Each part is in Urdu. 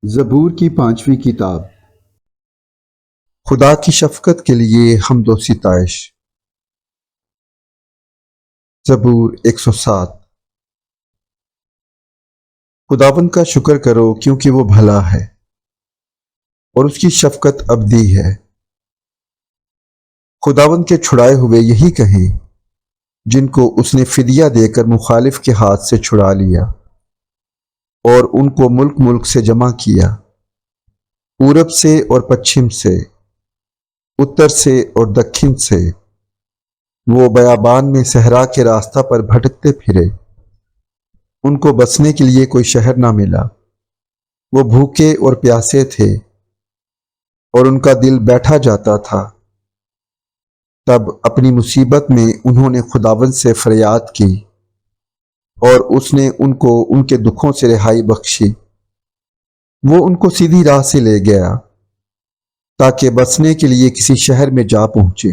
زبور کی 5ویں کتاب۔ خدا کی شفقت کے لیے حمد و ستائش۔ زبور 107۔ خداوند کا شکر کرو کیونکہ وہ بھلا ہے اور اس کی شفقت ابدی ہے۔ خداوند کے چھڑائے ہوئے یہی کہیں جن کو اس نے فدیہ دے کر مخالف کے ہاتھ سے چھڑا لیا اور ان کو ملک ملک سے جمع کیا، پورب سے اور پچھم سے، اتر سے اور دکھن سے۔ وہ بیابان میں صحرا کے راستہ پر بھٹکتے پھرے، ان کو بسنے کے لیے کوئی شہر نہ ملا۔ وہ بھوکے اور پیاسے تھے اور ان کا دل بیٹھا جاتا تھا۔ تب اپنی مصیبت میں انہوں نے خداوند سے فریاد کی اور اس نے ان کو ان کے دکھوں سے رہائی بخشی۔ وہ ان کو سیدھی راہ سے لے گیا تاکہ بسنے کے لیے کسی شہر میں جا پہنچے۔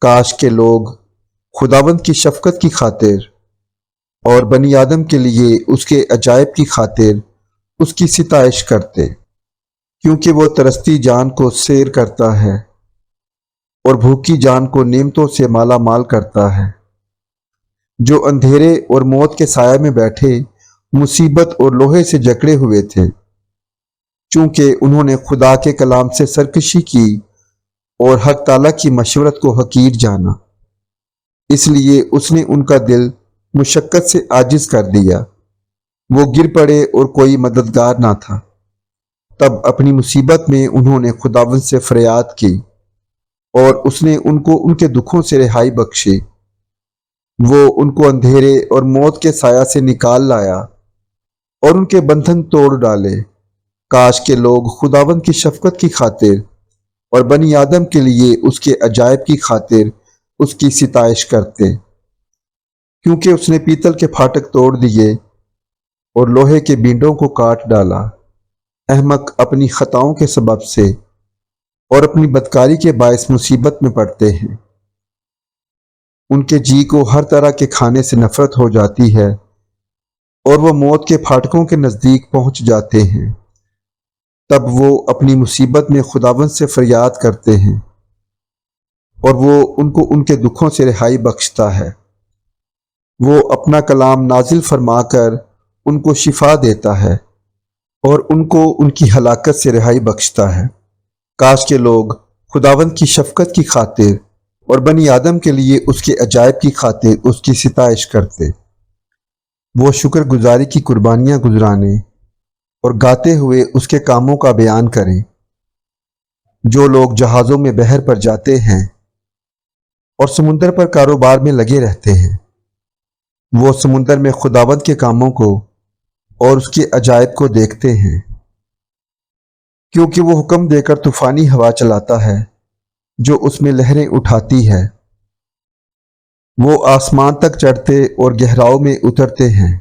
کاش کے لوگ خداوند کی شفقت کی خاطر اور بنی آدم کے لیے اس کے عجائب کی خاطر اس کی ستائش کرتے، کیونکہ وہ ترستی جان کو سیر کرتا ہے اور بھوکی جان کو نعمتوں سے مالا مال کرتا ہے۔ جو اندھیرے اور موت کے سایہ میں بیٹھے مصیبت اور لوہے سے جکڑے ہوئے تھے، چونکہ انہوں نے خدا کے کلام سے سرکشی کی اور حق تعالیٰ کی مشورت کو حقیر جانا، اس لیے اس نے ان کا دل مشقت سے عاجز کر دیا۔ وہ گر پڑے اور کوئی مددگار نہ تھا۔ تب اپنی مصیبت میں انہوں نے خداوند سے فریاد کی اور اس نے ان کو ان کے دکھوں سے رہائی بخشی۔ وہ ان کو اندھیرے اور موت کے سایہ سے نکال لایا اور ان کے بندھن توڑ ڈالے۔ کاش کے لوگ خداوند کی شفقت کی خاطر اور بنی آدم کے لیے اس کے عجائب کی خاطر اس کی ستائش کرتے، کیونکہ اس نے پیتل کے پھاٹک توڑ دیے اور لوہے کے بینڈوں کو کاٹ ڈالا۔ احمق اپنی خطاؤں کے سبب سے اور اپنی بدکاری کے باعث مصیبت میں پڑتے ہیں۔ ان کے جی کو ہر طرح کے کھانے سے نفرت ہو جاتی ہے اور وہ موت کے پھاٹکوں کے نزدیک پہنچ جاتے ہیں۔ تب وہ اپنی مصیبت میں خداوند سے فریاد کرتے ہیں اور وہ ان کو ان کے دکھوں سے رہائی بخشتا ہے۔ وہ اپنا کلام نازل فرما کر ان کو شفا دیتا ہے اور ان کو ان کی ہلاکت سے رہائی بخشتا ہے۔ کاش کے لوگ خداوند کی شفقت کی خاطر اور بنی آدم کے لیے اس کے عجائب کی خاطر اس کی ستائش کرتے۔ وہ شکر گزاری کی قربانیاں گزرانے اور گاتے ہوئے اس کے کاموں کا بیان کریں۔ جو لوگ جہازوں میں بحر پر جاتے ہیں اور سمندر پر کاروبار میں لگے رہتے ہیں، وہ سمندر میں خداوند کے کاموں کو اور اس کے عجائب کو دیکھتے ہیں، کیونکہ وہ حکم دے کر طوفانی ہوا چلاتا ہے جو اس میں لہریں اٹھاتی ہے۔ وہ آسمان تک چڑھتے اور گہراؤں میں اترتے ہیں۔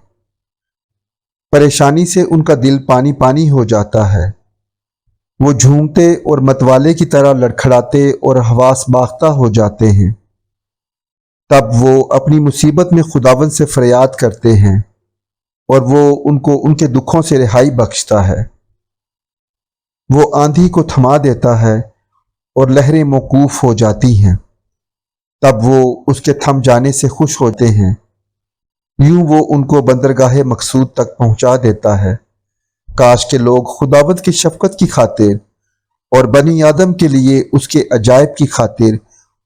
پریشانی سے ان کا دل پانی پانی ہو جاتا ہے۔ وہ جھومتے اور متوالے کی طرح لڑکھڑاتے اور حواس باختہ ہو جاتے ہیں۔ تب وہ اپنی مصیبت میں خداوند سے فریاد کرتے ہیں اور وہ ان کو ان کے دکھوں سے رہائی بخشتا ہے۔ وہ آندھی کو تھما دیتا ہے اور لہریں موقوف ہو جاتی ہیں۔ تب وہ اس کے تھم جانے سے خوش ہوتے ہیں۔ یوں وہ ان کو بندرگاہ مقصود تک پہنچا دیتا ہے۔ کاش کے لوگ خداوند کی شفقت کی خاطر اور بنی آدم کے لیے اس کے عجائب کی خاطر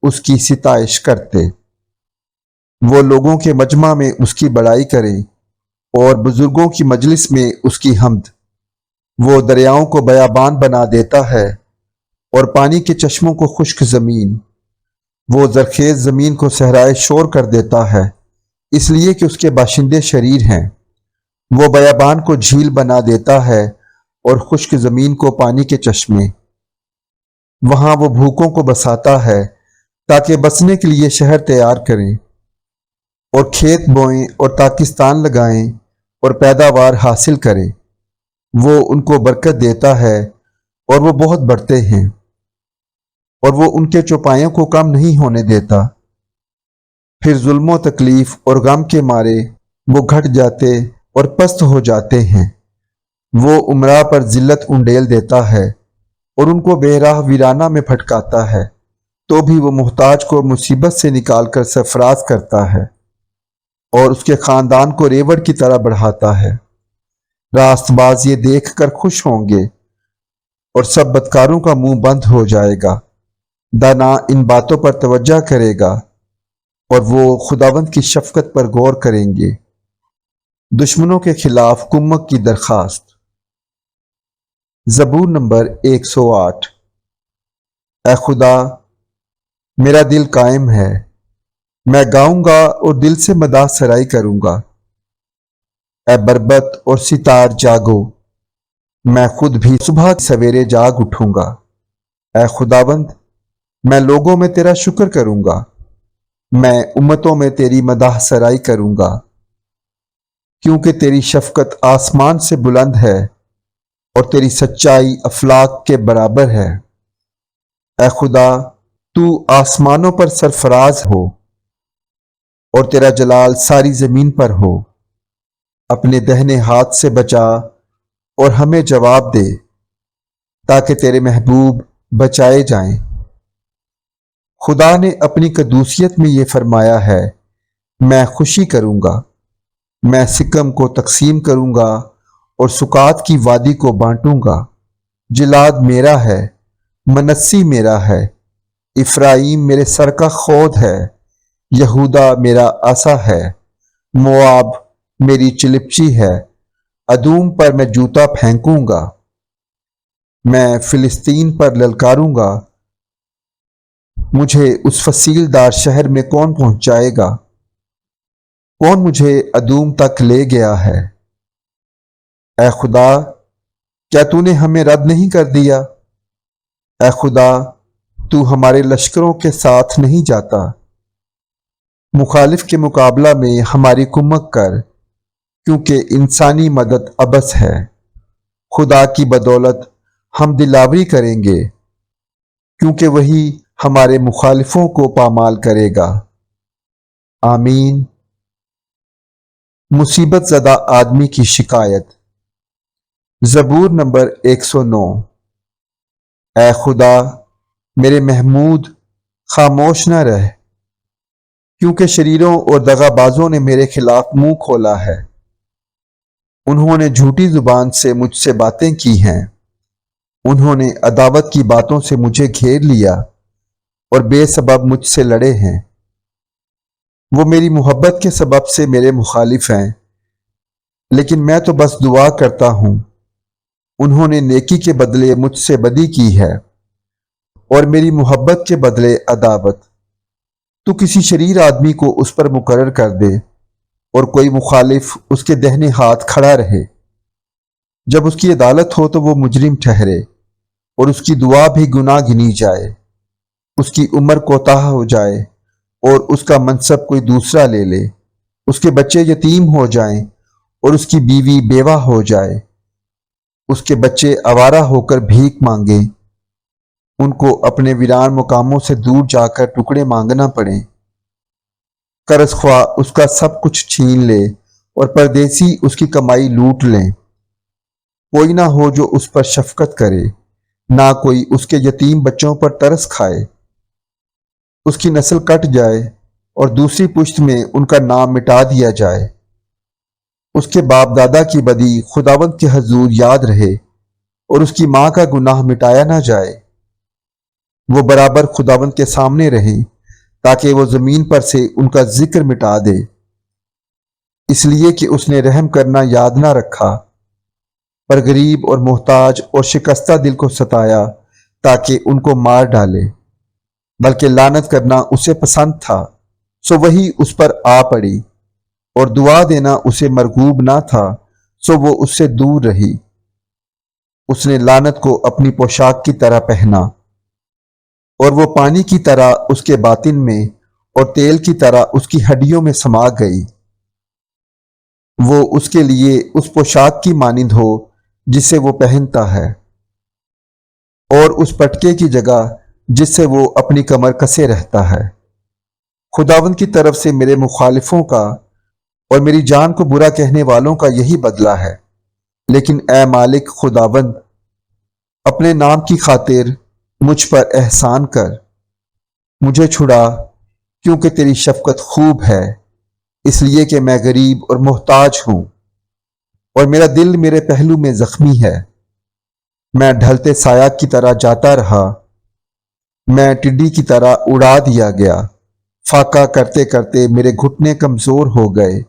اس کی ستائش کرتے۔ وہ لوگوں کے مجمع میں اس کی بڑائی کریں اور بزرگوں کی مجلس میں اس کی حمد۔ وہ دریاؤں کو بیابان بنا دیتا ہے اور پانی کے چشموں کو خشک زمین۔ وہ زرخیز زمین کو صحرائے شور کر دیتا ہے، اس لیے کہ اس کے باشندے شریر ہیں۔ وہ بیابان کو جھیل بنا دیتا ہے اور خشک زمین کو پانی کے چشمے۔ وہاں وہ بھوکوں کو بساتا ہے تاکہ بسنے کے لیے شہر تیار کریں اور کھیت بوئیں اور تاکستان لگائیں اور پیداوار حاصل کریں۔ وہ ان کو برکت دیتا ہے اور وہ بہت بڑھتے ہیں، اور وہ ان کے چوپایوں کو کم نہیں ہونے دیتا۔ پھر ظلم و تکلیف اور غم کے مارے وہ گھٹ جاتے اور پست ہو جاتے ہیں۔ وہ امراء پر ذلت انڈیل دیتا ہے اور ان کو بے راہ ویرانہ میں پھٹکاتا ہے، تو بھی وہ محتاج کو مصیبت سے نکال کر سرفراز کرتا ہے اور اس کے خاندان کو ریوڑ کی طرح بڑھاتا ہے۔ راست باز یہ دیکھ کر خوش ہوں گے اور سب بدکاروں کا منہ بند ہو جائے گا۔ دانا ان باتوں پر توجہ کرے گا اور وہ خداوند کی شفقت پر غور کریں گے۔ دشمنوں کے خلاف کمک کی درخواست۔ زبور نمبر 108۔ اے خدا، میرا دل قائم ہے، میں گاؤں گا اور دل سے مداح سرائی کروں گا۔ اے بربط اور ستار جاگو، میں خود بھی صبح سویرے جاگ اٹھوں گا۔ اے خداوند، میں لوگوں میں تیرا شکر کروں گا، میں امتوں میں تیری مداح سرائی کروں گا، کیونکہ تیری شفقت آسمان سے بلند ہے اور تیری سچائی افلاک کے برابر ہے۔ اے خدا، تو آسمانوں پر سرفراز ہو اور تیرا جلال ساری زمین پر ہو۔ اپنے دہنے ہاتھ سے بچا اور ہمیں جواب دے، تاکہ تیرے محبوب بچائے جائیں۔ خدا نے اپنی قدوسیت میں یہ فرمایا ہے، میں خوشی کروں گا، میں سکم کو تقسیم کروں گا اور سکات کی وادی کو بانٹوں گا۔ جلاد میرا ہے، منسی میرا ہے، افرائیم میرے سر کا خود ہے، یہودا میرا عصا ہے، مواب میری چلپچی ہے، ادوم پر میں جوتا پھینکوں گا، میں فلسطین پر للکاروں گا، مجھے اس فصیل دار شہر میں کون پہنچائے گا؟ کون مجھے ادوم تک لے گیا ہے؟ اے خدا، کیا تو نے ہمیں رد نہیں کر دیا؟ اے خدا، تو ہمارے لشکروں کے ساتھ نہیں جاتا۔ مخالف کے مقابلہ میں ہماری کمک کر، کیونکہ انسانی مدد عبث ہے۔ خدا کی بدولت ہم دلاوری کریں گے، کیونکہ وہی ہمارے مخالفوں کو پامال کرے گا۔ آمین۔ مصیبت زدہ آدمی کی شکایت۔ زبور نمبر 109۔ اے خدا، میرے محمود، خاموش نہ رہ، کیونکہ شریروں اور دغا بازوں نے میرے خلاف منہ کھولا ہے۔ انہوں نے جھوٹی زبان سے مجھ سے باتیں کی ہیں، انہوں نے عداوت کی باتوں سے مجھے گھیر لیا اور بے سبب مجھ سے لڑے ہیں۔ وہ میری محبت کے سبب سے میرے مخالف ہیں، لیکن میں تو بس دعا کرتا ہوں۔ انہوں نے نیکی کے بدلے مجھ سے بدی کی ہے اور میری محبت کے بدلے عداوت۔ تو کسی شریر آدمی کو اس پر مقرر کر دے اور کوئی مخالف اس کے دہنے ہاتھ کھڑا رہے۔ جب اس کی عدالت ہو تو وہ مجرم ٹھہرے اور اس کی دعا بھی گناہ گنی جائے۔ اس کی عمر کوتاہ ہو جائے اور اس کا منصب کوئی دوسرا لے لے۔ اس کے بچے یتیم ہو جائیں اور اس کی بیوی بیوہ ہو جائے۔ اس کے بچے آوارہ ہو کر بھیک مانگیں، ان کو اپنے ویران مقاموں سے دور جا کر ٹکڑے مانگنا پڑیں۔ قرض خواہ اس کا سب کچھ چھین لے اور پردیسی اس کی کمائی لوٹ لیں۔ کوئی نہ ہو جو اس پر شفقت کرے، نہ کوئی اس کے یتیم بچوں پر ترس کھائے۔ اس کی نسل کٹ جائے اور دوسری پشت میں ان کا نام مٹا دیا جائے۔ اس کے باپ دادا کی بدی خداوند کے حضور یاد رہے اور اس کی ماں کا گناہ مٹایا نہ جائے۔ وہ برابر خداوند کے سامنے رہیں، تاکہ وہ زمین پر سے ان کا ذکر مٹا دے، اس لیے کہ اس نے رحم کرنا یاد نہ رکھا، پر غریب اور محتاج اور شکستہ دل کو ستایا تاکہ ان کو مار ڈالے۔ بلکہ لعنت کرنا اسے پسند تھا، سو وہی اس پر آ پڑی، اور دعا دینا اسے مرغوب نہ تھا، سو وہ اس سے دور رہی۔ اس نے لعنت کو اپنی پوشاک کی طرح پہنا، اور وہ پانی کی طرح اس کے باطن میں اور تیل کی طرح اس کی ہڈیوں میں سما گئی۔ وہ اس کے لیے اس پوشاک کی مانند ہو جسے وہ پہنتا ہے، اور اس پٹکے کی جگہ جس سے وہ اپنی کمر کسے رہتا ہے۔ خداوند کی طرف سے میرے مخالفوں کا اور میری جان کو برا کہنے والوں کا یہی بدلہ ہے۔ لیکن اے مالک خداوند، اپنے نام کی خاطر مجھ پر احسان کر، مجھے چھڑا، کیونکہ تیری شفقت خوب ہے، اس لیے کہ میں غریب اور محتاج ہوں، اور میرا دل میرے پہلو میں زخمی ہے۔ میں ڈھلتے سایہ کی طرح جاتا رہا، میں ٹڈی کی طرح اڑا دیا گیا۔ فاقہ کرتے کرتے میرے گھٹنے کمزور ہو گئے،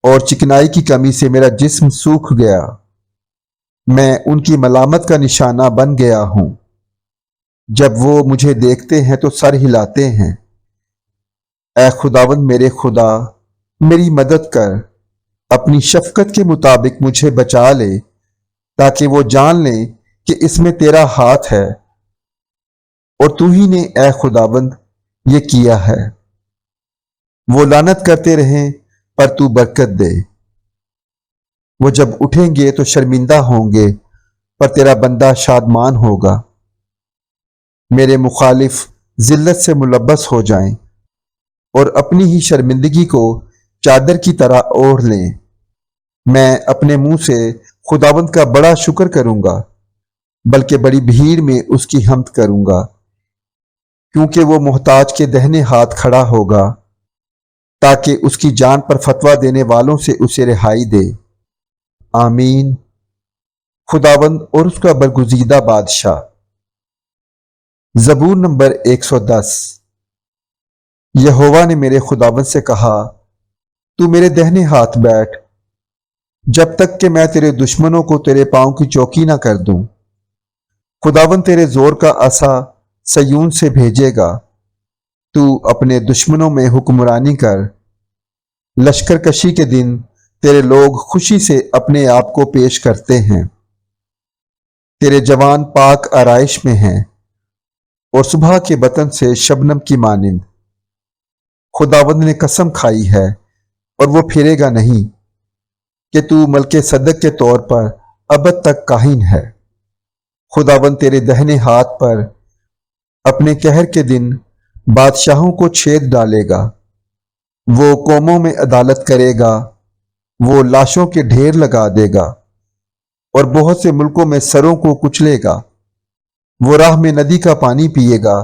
اور چکنائی کی کمی سے میرا جسم سوکھ گیا۔ میں ان کی ملامت کا نشانہ بن گیا ہوں، جب وہ مجھے دیکھتے ہیں تو سر ہلاتے ہیں۔ اے خداوند میرے خدا، میری مدد کر، اپنی شفقت کے مطابق مجھے بچا لے، تاکہ وہ جان لیں کہ اس میں تیرا ہاتھ ہے، اور تو ہی نے اے خداوند یہ کیا ہے۔ وہ لعنت کرتے رہیں پر تو برکت دے، وہ جب اٹھیں گے تو شرمندہ ہوں گے، پر تیرا بندہ شادمان ہوگا۔ میرے مخالف ذلت سے ملبس ہو جائیں، اور اپنی ہی شرمندگی کو چادر کی طرح اوڑھ لیں۔ میں اپنے منہ سے خداوند کا بڑا شکر کروں گا، بلکہ بڑی بھیڑ میں اس کی حمد کروں گا، کیونکہ وہ محتاج کے دہنے ہاتھ کھڑا ہوگا، تاکہ اس کی جان پر فتویٰ دینے والوں سے اسے رہائی دے۔ آمین۔ خداوند اور اس کا برگزیدہ بادشاہ۔ زبور نمبر 110۔ یہوہ نے میرے خداوند سے کہا، تو میرے دہنے ہاتھ بیٹھ، جب تک کہ میں تیرے دشمنوں کو تیرے پاؤں کی چوکی نہ کر دوں۔ خداوند تیرے زور کا عصا سیون سے بھیجے گا، تو اپنے دشمنوں میں حکمرانی کر۔ لشکر کشی کے دن تیرے لوگ خوشی سے اپنے آپ کو پیش کرتے ہیں، تیرے جوان پاک آرائش میں ہیں، اور صبح کے بطن سے شبنم کی مانند۔ خداوند نے قسم کھائی ہے، اور وہ پھرے گا نہیں، کہ تو ملک صدق کے طور پر ابد تک کائن ہے۔ خداوند تیرے دہنے ہاتھ پر اپنے قہر کے دن بادشاہوں کو چھید ڈالے گا۔ وہ قوموں میں عدالت کرے گا، وہ لاشوں کے ڈھیر لگا دے گا، اور بہت سے ملکوں میں سروں کو کچلے گا۔ وہ راہ میں ندی کا پانی پیے گا،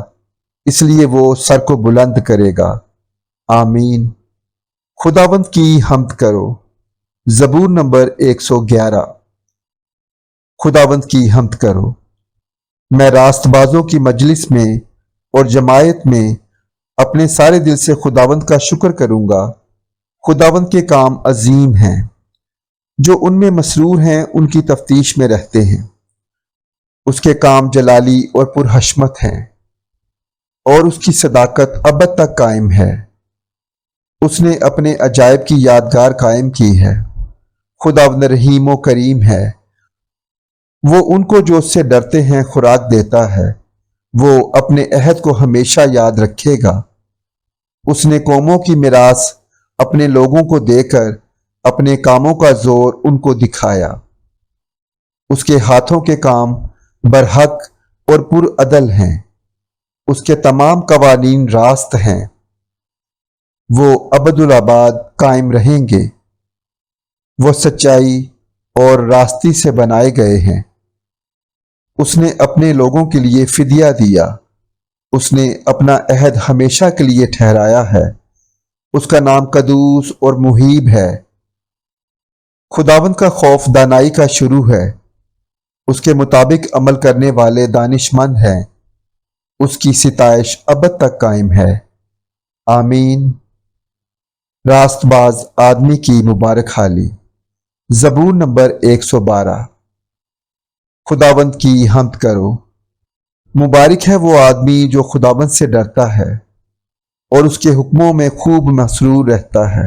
اس لیے وہ سر کو بلند کرے گا۔ آمین۔ خداوند کی حمد کرو۔ زبور نمبر 111۔ خداوند کی حمد کرو۔ میں راست بازوں کی مجلس میں اور جماعت میں اپنے سارے دل سے خداوند کا شکر کروں گا۔ خداوند کے کام عظیم ہیں، جو ان میں مسرور ہیں ان کی تفتیش میں رہتے ہیں۔ اس کے کام جلالی اور پرحشمت ہیں، اور اس کی صداقت ابد تک قائم ہے۔ اس نے اپنے عجائب کی یادگار قائم کی ہے۔ خداوند رحیم و کریم ہے، وہ ان کو جو اس سے ڈرتے ہیں خوراک دیتا ہے۔ وہ اپنے عہد کو ہمیشہ یاد رکھے گا۔ اس نے قوموں کی میراث اپنے لوگوں کو دے کر اپنے کاموں کا زور ان کو دکھایا۔ اس کے ہاتھوں کے کام برحق اور پرعدل ہیں، اس کے تمام قوانین راست ہیں۔ وہ ابدالآباد قائم رہیں گے، وہ سچائی اور راستی سے بنائے گئے ہیں۔ اس نے اپنے لوگوں کے لیے فدیہ دیا، اس نے اپنا عہد ہمیشہ کے لیے ٹھہرایا ہے۔ اس کا نام قدوس اور محیب ہے۔ خداوند کا خوف دانائی کا شروع ہے، اس کے مطابق عمل کرنے والے دانش مند ہیں۔ اس کی ستائش ابد تک قائم ہے۔ آمین۔ راست باز آدمی کی مبارک حالی۔ زبور نمبر 112۔ خداوند کی حمد کرو۔ مبارک ہے وہ آدمی جو خداوند سے ڈرتا ہے، اور اس کے حکموں میں خوب مسرور رہتا ہے۔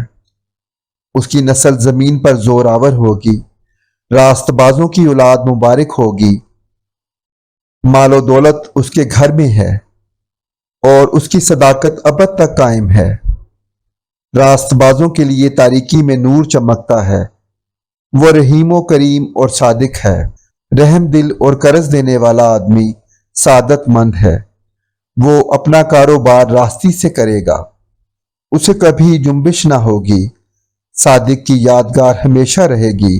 اس کی نسل زمین پر زور آور ہوگی، راست بازوں کی اولاد مبارک ہوگی۔ مال و دولت اس کے گھر میں ہے، اور اس کی صداقت ابد تک قائم ہے۔ راست بازوں کے لیے تاریکی میں نور چمکتا ہے۔ وہ رحیم و کریم اور صادق ہے، رحم دل اور قرض دینے والا آدمی سعادت مند ہے۔ وہ اپنا کاروبار راستی سے کرے گا، اسے کبھی جنبش نہ ہوگی۔ صادق کی یادگار ہمیشہ رہے گی،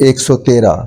113।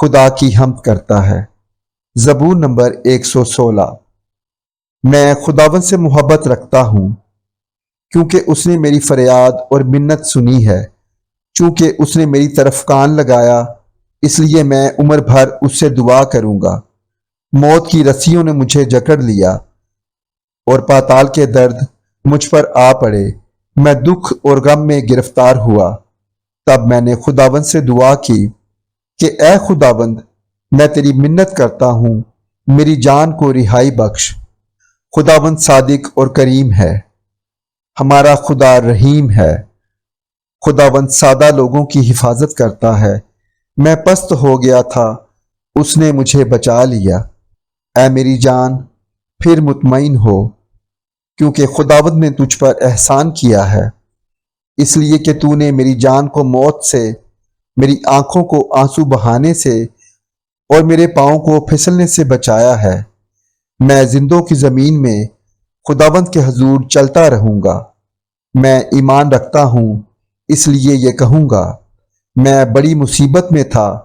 خدا کی حمد کرتا ہے۔ زبور نمبر 116۔ میں خداوند سے محبت رکھتا ہوں کیونکہ اس نے میری فریاد اور منت سنی ہے۔ چونکہ اس نے میری طرف کان لگایا، اس لیے میں عمر بھر اس سے دعا کروں گا۔ موت کی رسیوں نے مجھے جکڑ لیا اور پاتال کے درد مجھ پر آ پڑے۔ میں دکھ اور غم میں گرفتار ہوا۔ تب میں نے خداوند سے دعا کی کہ اے خداوند، میں تیری منت کرتا ہوں، میری جان کو رہائی بخش۔ خداوند صادق اور کریم ہے، ہمارا خدا رحیم ہے۔ خداوند سادہ لوگوں کی حفاظت کرتا ہے۔ میں پست ہو گیا تھا، اس نے مجھے بچا لیا۔ اے میری جان، پھر مطمئن ہو، کیونکہ خداوند نے تجھ پر احسان کیا ہے۔ اس لیے کہ تو نے میری جان کو موت سے، میری آنکھوں کو آنسو بہانے سے اور میرے پاؤں کو پھسلنے سے بچایا ہے۔ میں زندوں کی زمین میں خداوند کے حضور چلتا رہوں گا۔ میں ایمان رکھتا ہوں، اس لیے یہ کہوں گا۔ میں بڑی مصیبت میں تھا،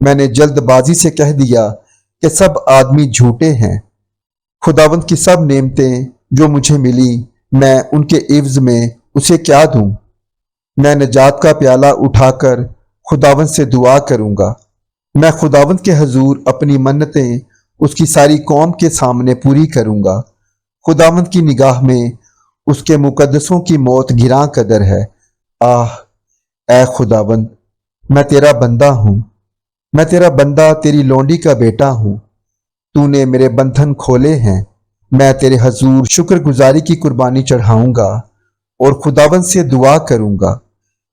میں نے جلد بازی سے کہہ دیا کہ سب آدمی جھوٹے ہیں۔ خداوند کی سب نعمتیں جو مجھے ملی، میں ان کے عوض میں اسے کیا دوں؟ میں نجات کا پیالہ اٹھا کر خداوند سے دعا کروں گا۔ میں خداوند کے حضور اپنی منتیں اس کی ساری قوم کے سامنے پوری کروں گا۔ خداوند کی نگاہ میں اس کے مقدسوں کی موت گراں قدر ہے۔ آہ، اے خداوند، میں تیرا بندہ ہوں، میں تیرا بندہ، تیری لونڈی کا بیٹا ہوں۔ تو نے میرے بندھن کھولے ہیں۔ میں تیرے حضور شکر گزاری کی قربانی چڑھاؤں گا اور خداوند سے دعا کروں گا۔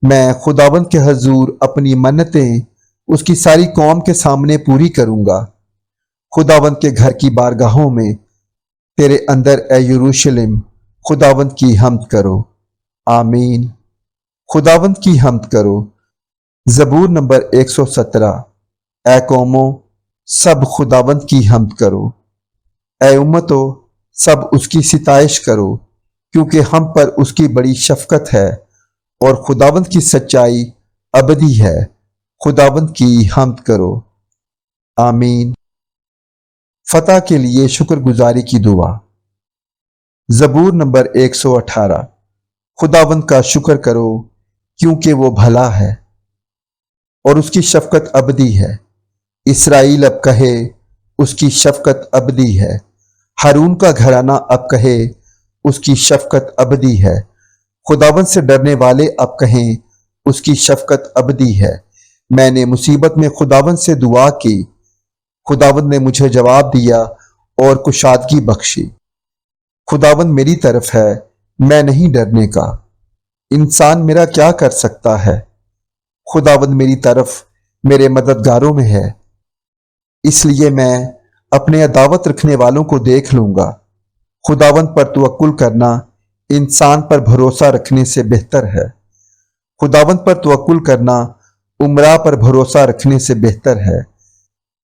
میں خداوند کے حضور اپنی منتیں اس کی ساری قوم کے سامنے پوری کروں گا۔ خداوند کے گھر کی بارگاہوں میں تیرے اندر اے یروشلم، خداوند کی حمد کرو۔ آمین۔ خداوند کی حمد کرو۔ زبور نمبر 117۔ اے قوموں، سب خداوند کی حمد کرو۔ اے امتو، سب اس کی ستائش کرو، کیونکہ ہم پر اس کی بڑی شفقت ہے اور خداوند کی سچائی ابدی ہے۔ خداوند کی حمد کرو۔ آمین۔ فتح کے لیے شکر گزاری کی دعا۔ زبور نمبر 118۔ خداوند کا شکر کرو کیونکہ وہ بھلا ہے اور اس کی شفقت ابدی ہے۔ اسرائیل اب کہے، اس کی شفقت ابدی ہے۔ ہارون کا گھرانہ اب کہے، اس کی شفقت ابدی ہے۔ خداوند سے ڈرنے والے اب کہیں، اس کی شفقت ابدی ہے۔ میں نے مصیبت میں خداوند سے دعا کی، خداوند نے مجھے جواب دیا اور کشادگی بخشی۔ خداوند میری طرف ہے، میں نہیں ڈرنے کا۔ انسان میرا کیا کر سکتا ہے؟ خداوند میری طرف میرے مددگاروں میں ہے، اس لیے میں اپنے عداوت رکھنے والوں کو دیکھ لوں گا۔ خداوند پر توکل کرنا انسان پر بھروسہ رکھنے سے بہتر ہے۔ خداوند پر توکل کرنا عمرا پر بھروسہ رکھنے سے بہتر ہے۔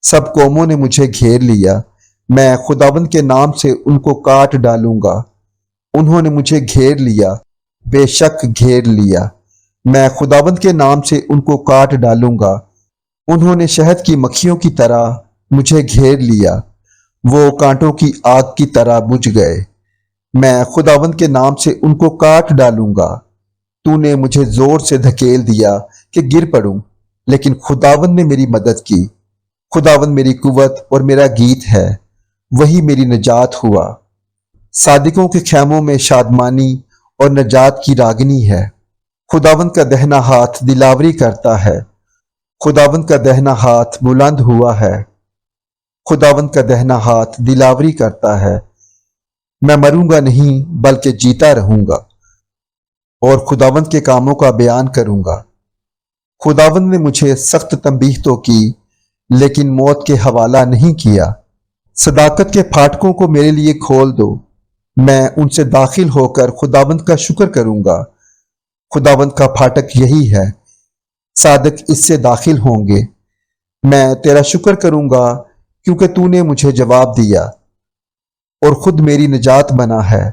سب قوموں نے مجھے گھیر لیا، میں خداوند کے نام سے ان کو کاٹ ڈالوں گا۔ انہوں نے مجھے گھیر لیا، بے شک گھیر لیا، میں خداوند کے نام سے ان کو کاٹ ڈالوں گا۔ انہوں نے شہد کی مکھیوں کی طرح مجھے گھیر لیا، وہ کانٹوں کی آگ کی طرح بجھ گئے۔ میں خداوند کے نام سے ان کو کاٹ ڈالوں گا۔ تو نے مجھے زور سے دھکیل دیا کہ گر پڑوں، لیکن خداوند نے میری مدد کی۔ خداوند میری قوت اور میرا گیت ہے، وہی میری نجات ہوا۔ صادقوں کے خیموں میں شادمانی اور نجات کی راگنی ہے۔ خداوند کا دہنا ہاتھ دلاوری کرتا ہے، خداوند کا دہنا ہاتھ بلند ہوا ہے۔ خداوند کا دہنا ہاتھ دلاوری کرتا ہے۔ میں مروں گا نہیں بلکہ جیتا رہوں گا اور خداوند کے کاموں کا بیان کروں گا۔ خداوند نے مجھے سخت تنبیہ تو کی، لیکن موت کے حوالہ نہیں کیا۔ صداقت کے پھاٹکوں کو میرے لیے کھول دو، میں ان سے داخل ہو کر خداوند کا شکر کروں گا۔ خداوند کا پھاٹک یہی ہے، صادق اس سے داخل ہوں گے۔ میں تیرا شکر کروں گا کیونکہ تو نے مجھے جواب دیا اور خود میری نجات بنا ہے۔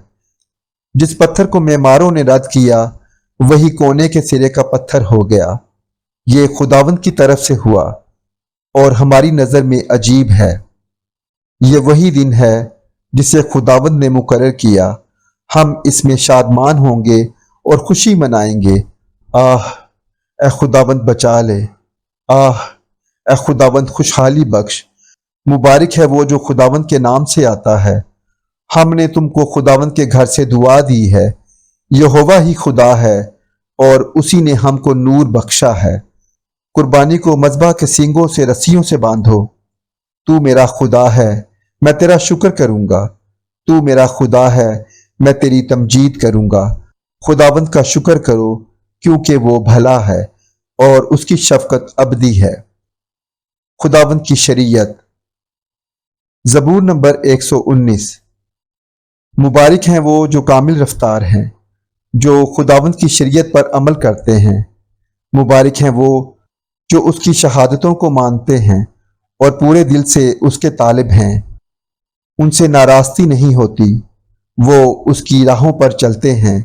جس پتھر کو معماروں نے رد کیا، وہی کونے کے سرے کا پتھر ہو گیا۔ یہ خداوند کی طرف سے ہوا، اور ہماری نظر میں عجیب ہے۔ یہ وہی دن ہے جسے خداوند نے مقرر کیا، ہم اس میں شادمان ہوں گے اور خوشی منائیں گے۔ آہ، اے خداوند بچا لے، آہ، اے خداوند خوشحالی بخش۔ مبارک ہے وہ جو خداوند کے نام سے آتا ہے۔ ہم نے تم کو خداوند کے گھر سے دعا دی ہے۔ یہوہ ہی خدا ہے اور اسی نے ہم کو نور بخشا ہے۔ قربانی کو مذبح کے سینگوں سے رسیوں سے باندھو۔ تو میرا خدا ہے، میں تیرا شکر کروں گا۔ تو میرا خدا ہے، میں تیری تمجید کروں گا۔ خداوند کا شکر کرو کیونکہ وہ بھلا ہے اور اس کی شفقت ابدی ہے۔ خداوند کی شریعت۔ زبور نمبر 119۔ مبارک ہیں وہ جو کامل رفتار ہیں، جو خداوند کی شریعت پر عمل کرتے ہیں۔ مبارک ہیں وہ جو اس کی شہادتوں کو مانتے ہیں اور پورے دل سے اس کے طالب ہیں۔ ان سے ناراستی نہیں ہوتی، وہ اس کی راہوں پر چلتے ہیں۔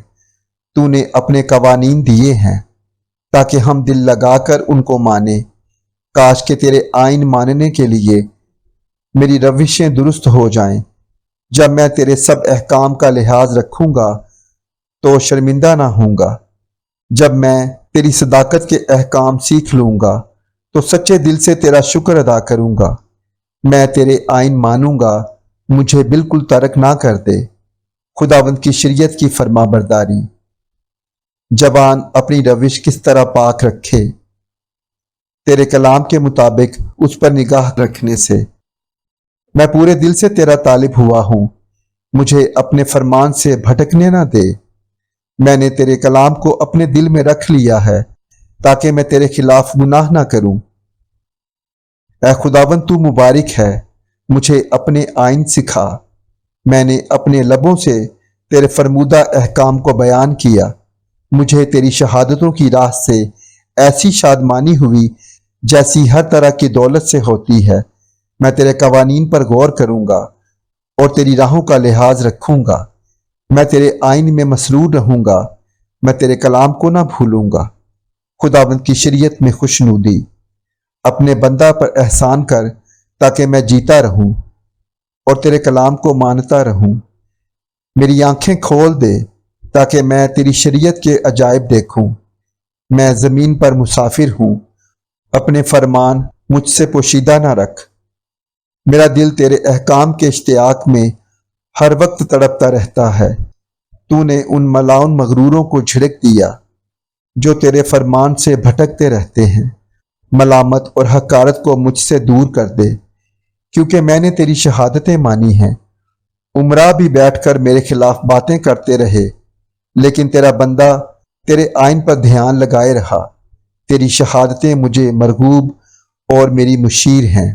تو نے اپنے قوانین دیے ہیں تاکہ ہم دل لگا کر ان کو مانیں۔ کاش کہ تیرے آئین ماننے کے لیے میری روشیں درست ہو جائیں۔ جب میں تیرے سب احکام کا لحاظ رکھوں گا تو شرمندہ نہ ہوں گا۔ جب میں تیری صداقت کے احکام سیکھ لوں گا تو سچے دل سے تیرا شکر ادا کروں گا۔ میں تیرے آئین مانوں گا، مجھے بالکل ترک نہ کر دے۔ خداوند کی شریعت کی فرما برداری۔ زبان اپنی روش کس طرح پاک رکھے، تیرے کلام کے مطابق اس پر نگاہ رکھنے سے۔ میں پورے دل سے تیرا طالب ہوا ہوں، مجھے اپنے فرمان سے بھٹکنے نہ دے۔ میں نے تیرے کلام کو اپنے دل میں رکھ لیا ہے تاکہ میں تیرے خلاف گناہ نہ کروں۔ اے خداوند تو مبارک ہے، مجھے اپنے آئین سکھا۔ میں نے اپنے لبوں سے تیرے فرمودہ احکام کو بیان کیا۔ مجھے تیری شہادتوں کی راہ سے ایسی شادمانی ہوئی جیسی ہر طرح کی دولت سے ہوتی ہے۔ میں تیرے قوانین پر غور کروں گا اور تیری راہوں کا لحاظ رکھوں گا۔ میں تیرے آئین میں مسرور رہوں گا، میں تیرے کلام کو نہ بھولوں گا۔ خداوند کی شریعت میں خوشنودی۔ اپنے بندہ پر احسان کر تاکہ میں جیتا رہوں اور تیرے کلام کو مانتا رہوں۔ میری آنکھیں کھول دے تاکہ میں تیری شریعت کے عجائب دیکھوں۔ میں زمین پر مسافر ہوں، اپنے فرمان مجھ سے پوشیدہ نہ رکھ۔ میرا دل تیرے احکام کے اشتیاق میں ہر وقت تڑپتا رہتا ہے۔ تو نے ان ملاؤن مغروروں کو جھڑک دیا جو تیرے فرمان سے بھٹکتے رہتے ہیں۔ ملامت اور حقارت کو مجھ سے دور کر دے، کیونکہ میں نے تیری شہادتیں مانی ہیں۔ امراء بھی بیٹھ کر میرے خلاف باتیں کرتے رہے، لیکن تیرا بندہ تیرے آئین پر دھیان لگائے رہا۔ تیری شہادتیں مجھے مرغوب اور میری مشیر ہیں۔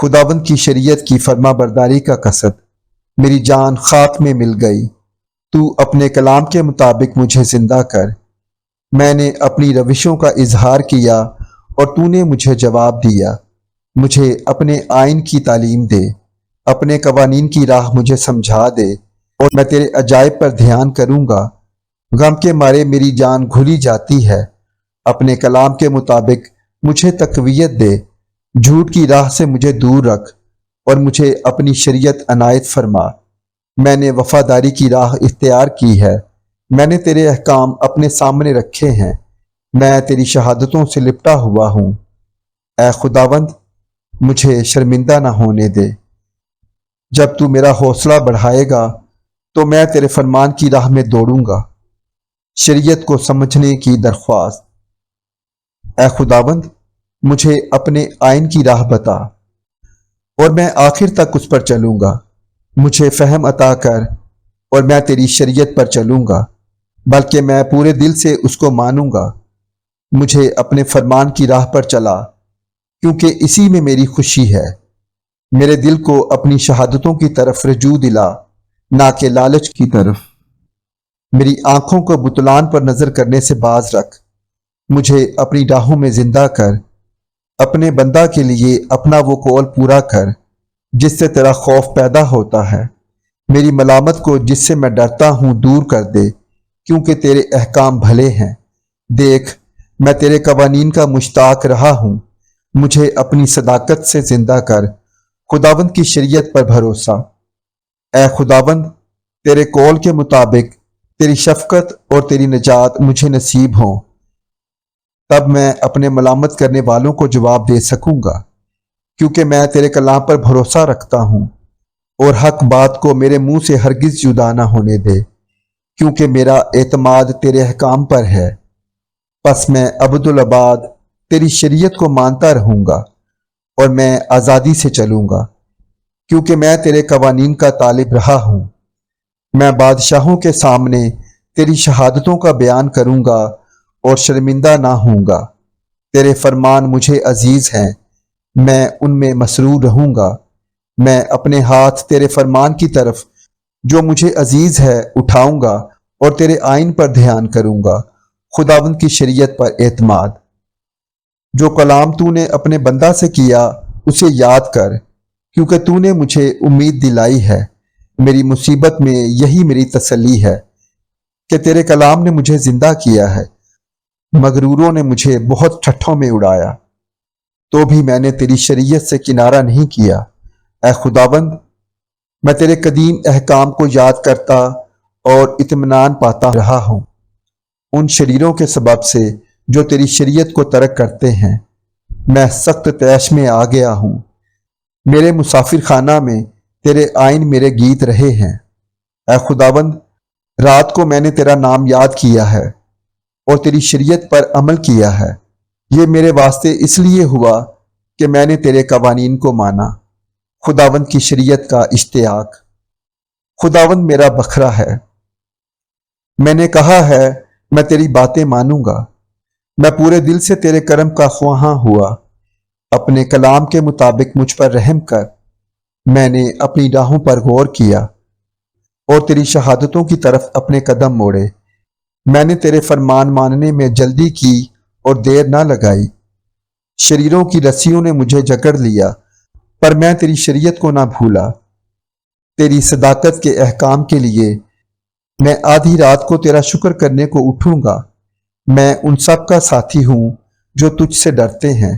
خداوند کی شریعت کی فرما برداری کا قصد۔ میری جان خاک میں مل گئی، تو اپنے کلام کے مطابق مجھے زندہ کر۔ میں نے اپنی روشوں کا اظہار کیا اور تو نے مجھے جواب دیا۔ مجھے اپنے آئین کی تعلیم دے، اپنے قوانین کی راہ مجھے سمجھا دے، اور میں تیرے عجائب پر دھیان کروں گا۔ غم کے مارے میری جان گھلی جاتی ہے، اپنے کلام کے مطابق مجھے تقویت دے۔ جھوٹ کی راہ سے مجھے دور رکھ اور مجھے اپنی شریعت عنایت فرما۔ میں نے وفاداری کی راہ اختیار کی ہے، میں نے تیرے احکام اپنے سامنے رکھے ہیں۔ میں تیری شہادتوں سے لپٹا ہوا ہوں۔ اے خداوند، مجھے شرمندہ نہ ہونے دے۔ جب تو میرا حوصلہ بڑھائے گا تو میں تیرے فرمان کی راہ میں دوڑوں گا۔ شریعت کو سمجھنے کی درخواست۔ اے خداوند، مجھے اپنے آئین کی راہ بتا اور میں آخر تک اس پر چلوں گا۔ مجھے فہم عطا کر اور میں تیری شریعت پر چلوں گا، بلکہ میں پورے دل سے اس کو مانوں گا۔ مجھے اپنے فرمان کی راہ پر چلا، کیونکہ اسی میں میری خوشی ہے۔ میرے دل کو اپنی شہادتوں کی طرف رجوع دلا، نہ کہ لالچ کی طرف۔ میری آنکھوں کو بتلان پر نظر کرنے سے باز رکھ۔ مجھے اپنی راہوں میں زندہ کر۔ اپنے بندہ کے لیے اپنا وہ قول پورا کر جس سے تیرا خوف پیدا ہوتا ہے۔ میری ملامت کو جس سے میں ڈرتا ہوں دور کر دے، کیونکہ تیرے احکام بھلے ہیں۔ دیکھ، میں تیرے قوانین کا مشتاق رہا ہوں، مجھے اپنی صداقت سے زندہ کر خداوند کی شریعت پر بھروسہ۔ اے خداوند، تیرے قول کے مطابق تیری شفقت اور تیری نجات مجھے نصیب ہوں، تب میں اپنے ملامت کرنے والوں کو جواب دے سکوں گا، کیونکہ میں تیرے کلام پر بھروسہ رکھتا ہوں، اور حق بات کو میرے منہ سے ہرگز جدا نہ ہونے دے، کیونکہ میرا اعتماد تیرے احکام پر ہے۔ پس میں ابدالآباد تیری شریعت کو مانتا رہوں گا، اور میں آزادی سے چلوں گا، کیونکہ میں تیرے قوانین کا طالب رہا ہوں۔ میں بادشاہوں کے سامنے تیری شہادتوں کا بیان کروں گا اور شرمندہ نہ ہوں گا۔ تیرے فرمان مجھے عزیز ہیں، میں ان میں مسرور رہوں گا۔ میں اپنے ہاتھ تیرے فرمان کی طرف جو مجھے عزیز ہے اٹھاؤں گا، اور تیرے آئین پر دھیان کروں گا۔ خداوند کی شریعت پر اعتماد۔ جو کلام تو نے اپنے بندہ سے کیا اسے یاد کر، کیونکہ تو نے مجھے امید دلائی ہے۔ میری مصیبت میں یہی میری تسلی ہے کہ تیرے کلام نے مجھے زندہ کیا ہے۔ مغروروں نے مجھے بہت ٹھٹھوں میں اڑایا، تو بھی میں نے تیری شریعت سے کنارہ نہیں کیا۔ اے خداوند، میں تیرے قدیم احکام کو یاد کرتا اور اطمینان پاتا رہا ہوں، ان شریروں کے سبب سے جو تیری شریعت کو ترک کرتے ہیں۔ میں سخت طیش میں آ گیا ہوں، میرے مسافر خانہ میں تیرے آئین میرے گیت رہے ہیں۔ اے خداوند، رات کو میں نے تیرا نام یاد کیا ہے اور تیری شریعت پر عمل کیا ہے۔ یہ میرے واسطے اس لیے ہوا کہ میں نے تیرے قوانین کو مانا۔ خداوند کی شریعت کا اشتیاق۔ خداوند میرا بکھرا ہے، میں نے کہا ہے میں تیری باتیں مانوں گا۔ میں پورے دل سے تیرے کرم کا خواہاں ہوا۔ اپنے کلام کے مطابق مجھ پر رحم کر۔ میں نے اپنی راہوں پر غور کیا اور تیری شہادتوں کی طرف اپنے قدم موڑے۔ میں نے تیرے فرمان ماننے میں جلدی کی اور دیر نہ لگائی۔ شریروں کی رسیوں نے مجھے جکڑ لیا، پر میں تیری شریعت کو نہ بھولا۔ تیری صداقت کے احکام کے لیے میں آدھی رات کو تیرا شکر کرنے کو اٹھوں گا۔ میں ان سب کا ساتھی ہوں جو تجھ سے ڈرتے ہیں،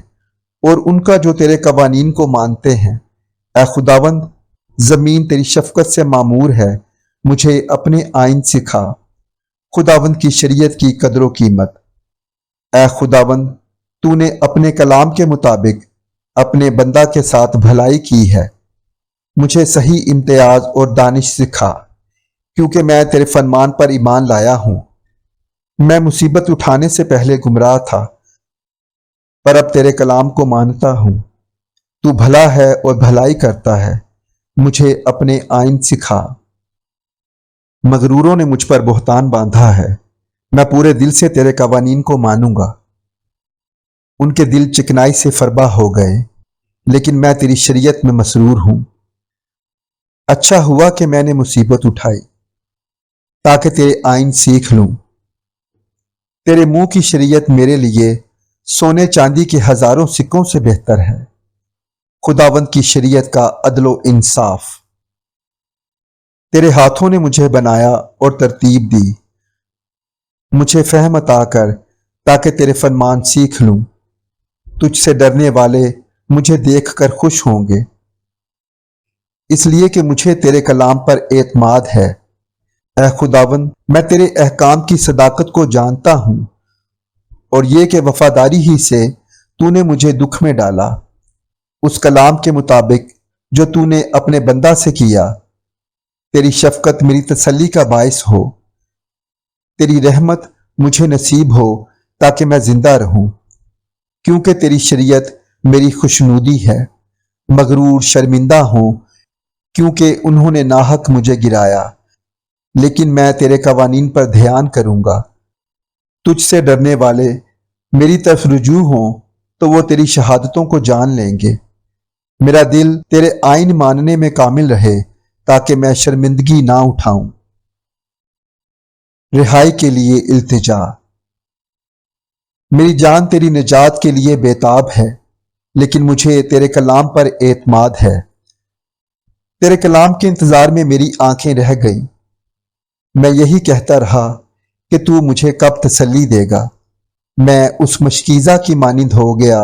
اور ان کا جو تیرے قوانین کو مانتے ہیں۔ اے خداوند، زمین تیری شفقت سے معمور ہے، مجھے اپنے آئین سکھا۔ خداوند کی شریعت کی قدر و قیمت۔ اے خداوند، تو نے اپنے کلام کے مطابق اپنے بندہ کے ساتھ بھلائی کی ہے۔ مجھے صحیح امتیاز اور دانش سکھا، کیونکہ میں تیرے فرمان پر ایمان لایا ہوں۔ میں مصیبت اٹھانے سے پہلے گمراہ تھا، پر اب تیرے کلام کو مانتا ہوں۔ تو بھلا ہے اور بھلائی کرتا ہے، مجھے اپنے آئین سکھا۔ مغروروں نے مجھ پر بہتان باندھا ہے، میں پورے دل سے تیرے قوانین کو مانوں گا۔ ان کے دل چکنائی سے فربا ہو گئے، لیکن میں تیری شریعت میں مسرور ہوں۔ اچھا ہوا کہ میں نے مصیبت اٹھائی، تاکہ تیرے آئین سیکھ لوں۔ تیرے منہ کی شریعت میرے لیے سونے چاندی کے ہزاروں سکوں سے بہتر ہے۔ خداوند کی شریعت کا عدل و انصاف۔ تیرے ہاتھوں نے مجھے بنایا اور ترتیب دی، مجھے فہم عطا کر تاکہ تیرے فرمان سیکھ لوں۔ تجھ سے ڈرنے والے مجھے دیکھ کر خوش ہوں گے، اس لیے کہ مجھے تیرے کلام پر اعتماد ہے۔ اے خداوند، میں تیرے احکام کی صداقت کو جانتا ہوں، اور یہ کہ وفاداری ہی سے تو نے مجھے دکھ میں ڈالا۔ اس کلام کے مطابق جو تو نے اپنے بندہ سے کیا، تیری شفقت میری تسلی کا باعث ہو۔ تیری رحمت مجھے نصیب ہو تاکہ میں زندہ رہوں، کیونکہ تیری شریعت میری خوشنودی ہے۔ مغرور شرمندہ ہوں، کیونکہ انہوں نے ناحق مجھے گرایا، لیکن میں تیرے قوانین پر دھیان کروں گا۔ تجھ سے ڈرنے والے میری طرف رجوع ہوں تو وہ تیری شہادتوں کو جان لیں گے۔ میرا دل تیرے آئین ماننے میں کامل رہے، تاکہ میں شرمندگی نہ اٹھاؤں۔ رہائی کے لیے التجا۔ میری جان تیری نجات کے لیے بےتاب ہے، لیکن مجھے تیرے کلام پر اعتماد ہے۔ تیرے کلام کے انتظار میں میری آنکھیں رہ گئیں۔ میں یہی کہتا رہا کہ تو مجھے کب تسلی دے گا۔ میں اس مشکیزہ کی مانند ہو گیا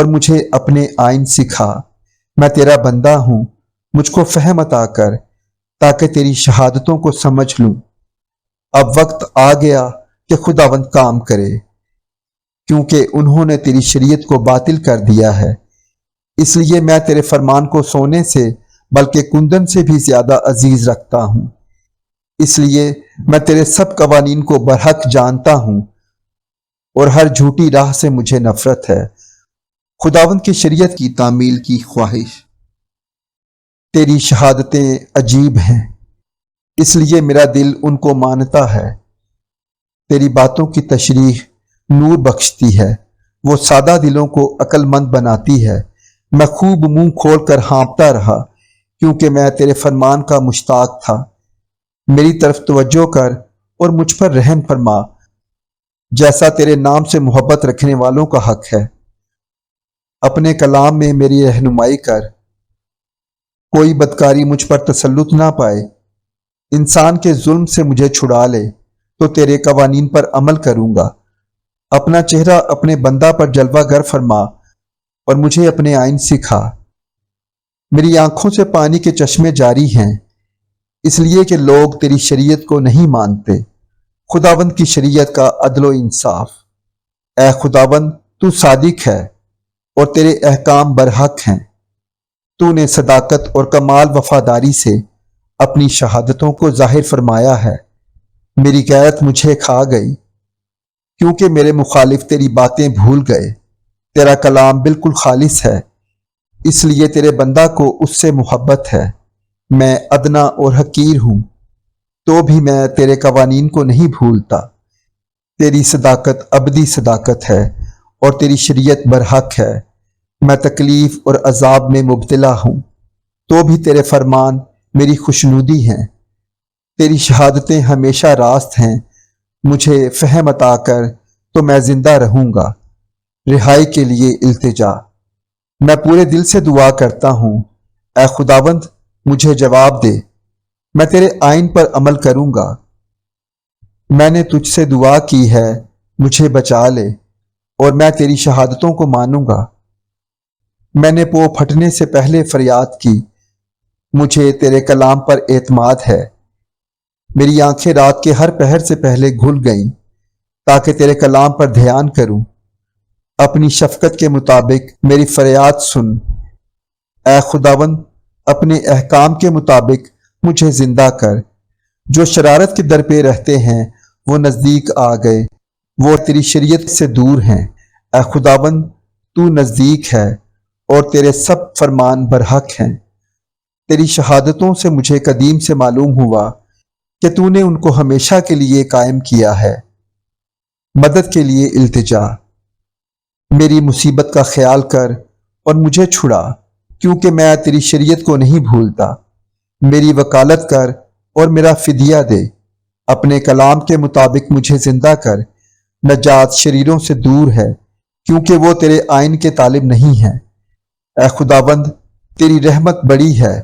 اور مجھے اپنے آئین سکھا۔ میں تیرا بندہ ہوں، مجھ کو فہم عطا کر تاکہ تیری شہادتوں کو سمجھ لوں۔ اب وقت آ گیا کہ خداوند کام کرے، کیونکہ انہوں نے تیری شریعت کو باطل کر دیا ہے۔ اس لیے میں تیرے فرمان کو سونے سے بلکہ کندن سے بھی زیادہ عزیز رکھتا ہوں۔ اس لیے میں تیرے سب قوانین کو برحق جانتا ہوں اور ہر جھوٹی راہ سے مجھے نفرت ہے۔ خداوند کی شریعت کی تعمیل کی خواہش۔ تیری شہادتیں عجیب ہیں، اس لیے میرا دل ان کو مانتا ہے۔ تیری باتوں کی تشریح نور بخشتی ہے، وہ سادہ دلوں کو عقل مند بناتی ہے۔ میں خوب منہ کھول کر ہانپتا رہا، کیونکہ میں تیرے فرمان کا مشتاق تھا۔ میری طرف توجہ کر اور مجھ پر رحم فرما، جیسا تیرے نام سے محبت رکھنے والوں کا حق ہے۔ اپنے کلام میں میری رہنمائی کر، کوئی بدکاری مجھ پر تسلط نہ پائے۔ انسان کے ظلم سے مجھے چھڑا لے تو تیرے قوانین پر عمل کروں گا۔ اپنا چہرہ اپنے بندہ پر جلوہ گر فرما اور مجھے اپنے آئین سکھا۔ میری آنکھوں سے پانی کے چشمے جاری ہیں، اس لیے کہ لوگ تیری شریعت کو نہیں مانتے۔ خداوند کی شریعت کا عدل و انصاف۔ اے خداوند، تو صادق ہے اور تیرے احکام برحق ہیں۔ تو نے صداقت اور کمال وفاداری سے اپنی شہادتوں کو ظاہر فرمایا ہے۔ میری غیرت مجھے کھا گئی، کیونکہ میرے مخالف تیری باتیں بھول گئے۔ تیرا کلام بالکل خالص ہے، اس لیے تیرے بندہ کو اس سے محبت ہے۔ میں ادنا اور حقیر ہوں، تو بھی میں تیرے قوانین کو نہیں بھولتا۔ تیری صداقت ابدی صداقت ہے اور تیری شریعت برحق ہے۔ میں تکلیف اور عذاب میں مبتلا ہوں، تو بھی تیرے فرمان میری خوشنودی ہیں۔ تیری شہادتیں ہمیشہ راست ہیں۔ مجھے فہم عطا کر تو میں زندہ رہوں گا۔ رہائی کے لیے التجا۔ میں پورے دل سے دعا کرتا ہوں، اے خداوند مجھے جواب دے، میں تیرے آئین پر عمل کروں گا۔ میں نے تجھ سے دعا کی ہے، مجھے بچا لے اور میں تیری شہادتوں کو مانوں گا۔ میں نے پو پھٹنے سے پہلے فریاد کی، مجھے تیرے کلام پر اعتماد ہے۔ میری آنکھیں رات کے ہر پہر سے پہلے گھل گئیں، تاکہ تیرے کلام پر دھیان کروں۔ اپنی شفقت کے مطابق میری فریاد سن، اے خداوند اپنے احکام کے مطابق مجھے زندہ کر۔ جو شرارت کے در پہ رہتے ہیں وہ نزدیک آ گئے، وہ تیری شریعت سے دور ہیں۔ اے خداوند تو نزدیک ہے اور تیرے سب فرمان برحق ہیں۔ تیری شہادتوں سے مجھے قدیم سے معلوم ہوا کہ تو نے ان کو ہمیشہ کے لیے قائم کیا ہے۔ مدد کے لیے التجا۔ میری مصیبت کا خیال کر اور مجھے چھڑا، کیونکہ میں تیری شریعت کو نہیں بھولتا۔ میری وکالت کر اور میرا فدیہ دے۔ اپنے کلام کے مطابق مجھے زندہ کر۔ نجات شریروں سے دور ہے، کیونکہ وہ تیرے آئین کے طالب نہیں ہیں۔ اے خداوند تیری رحمت بڑی ہے،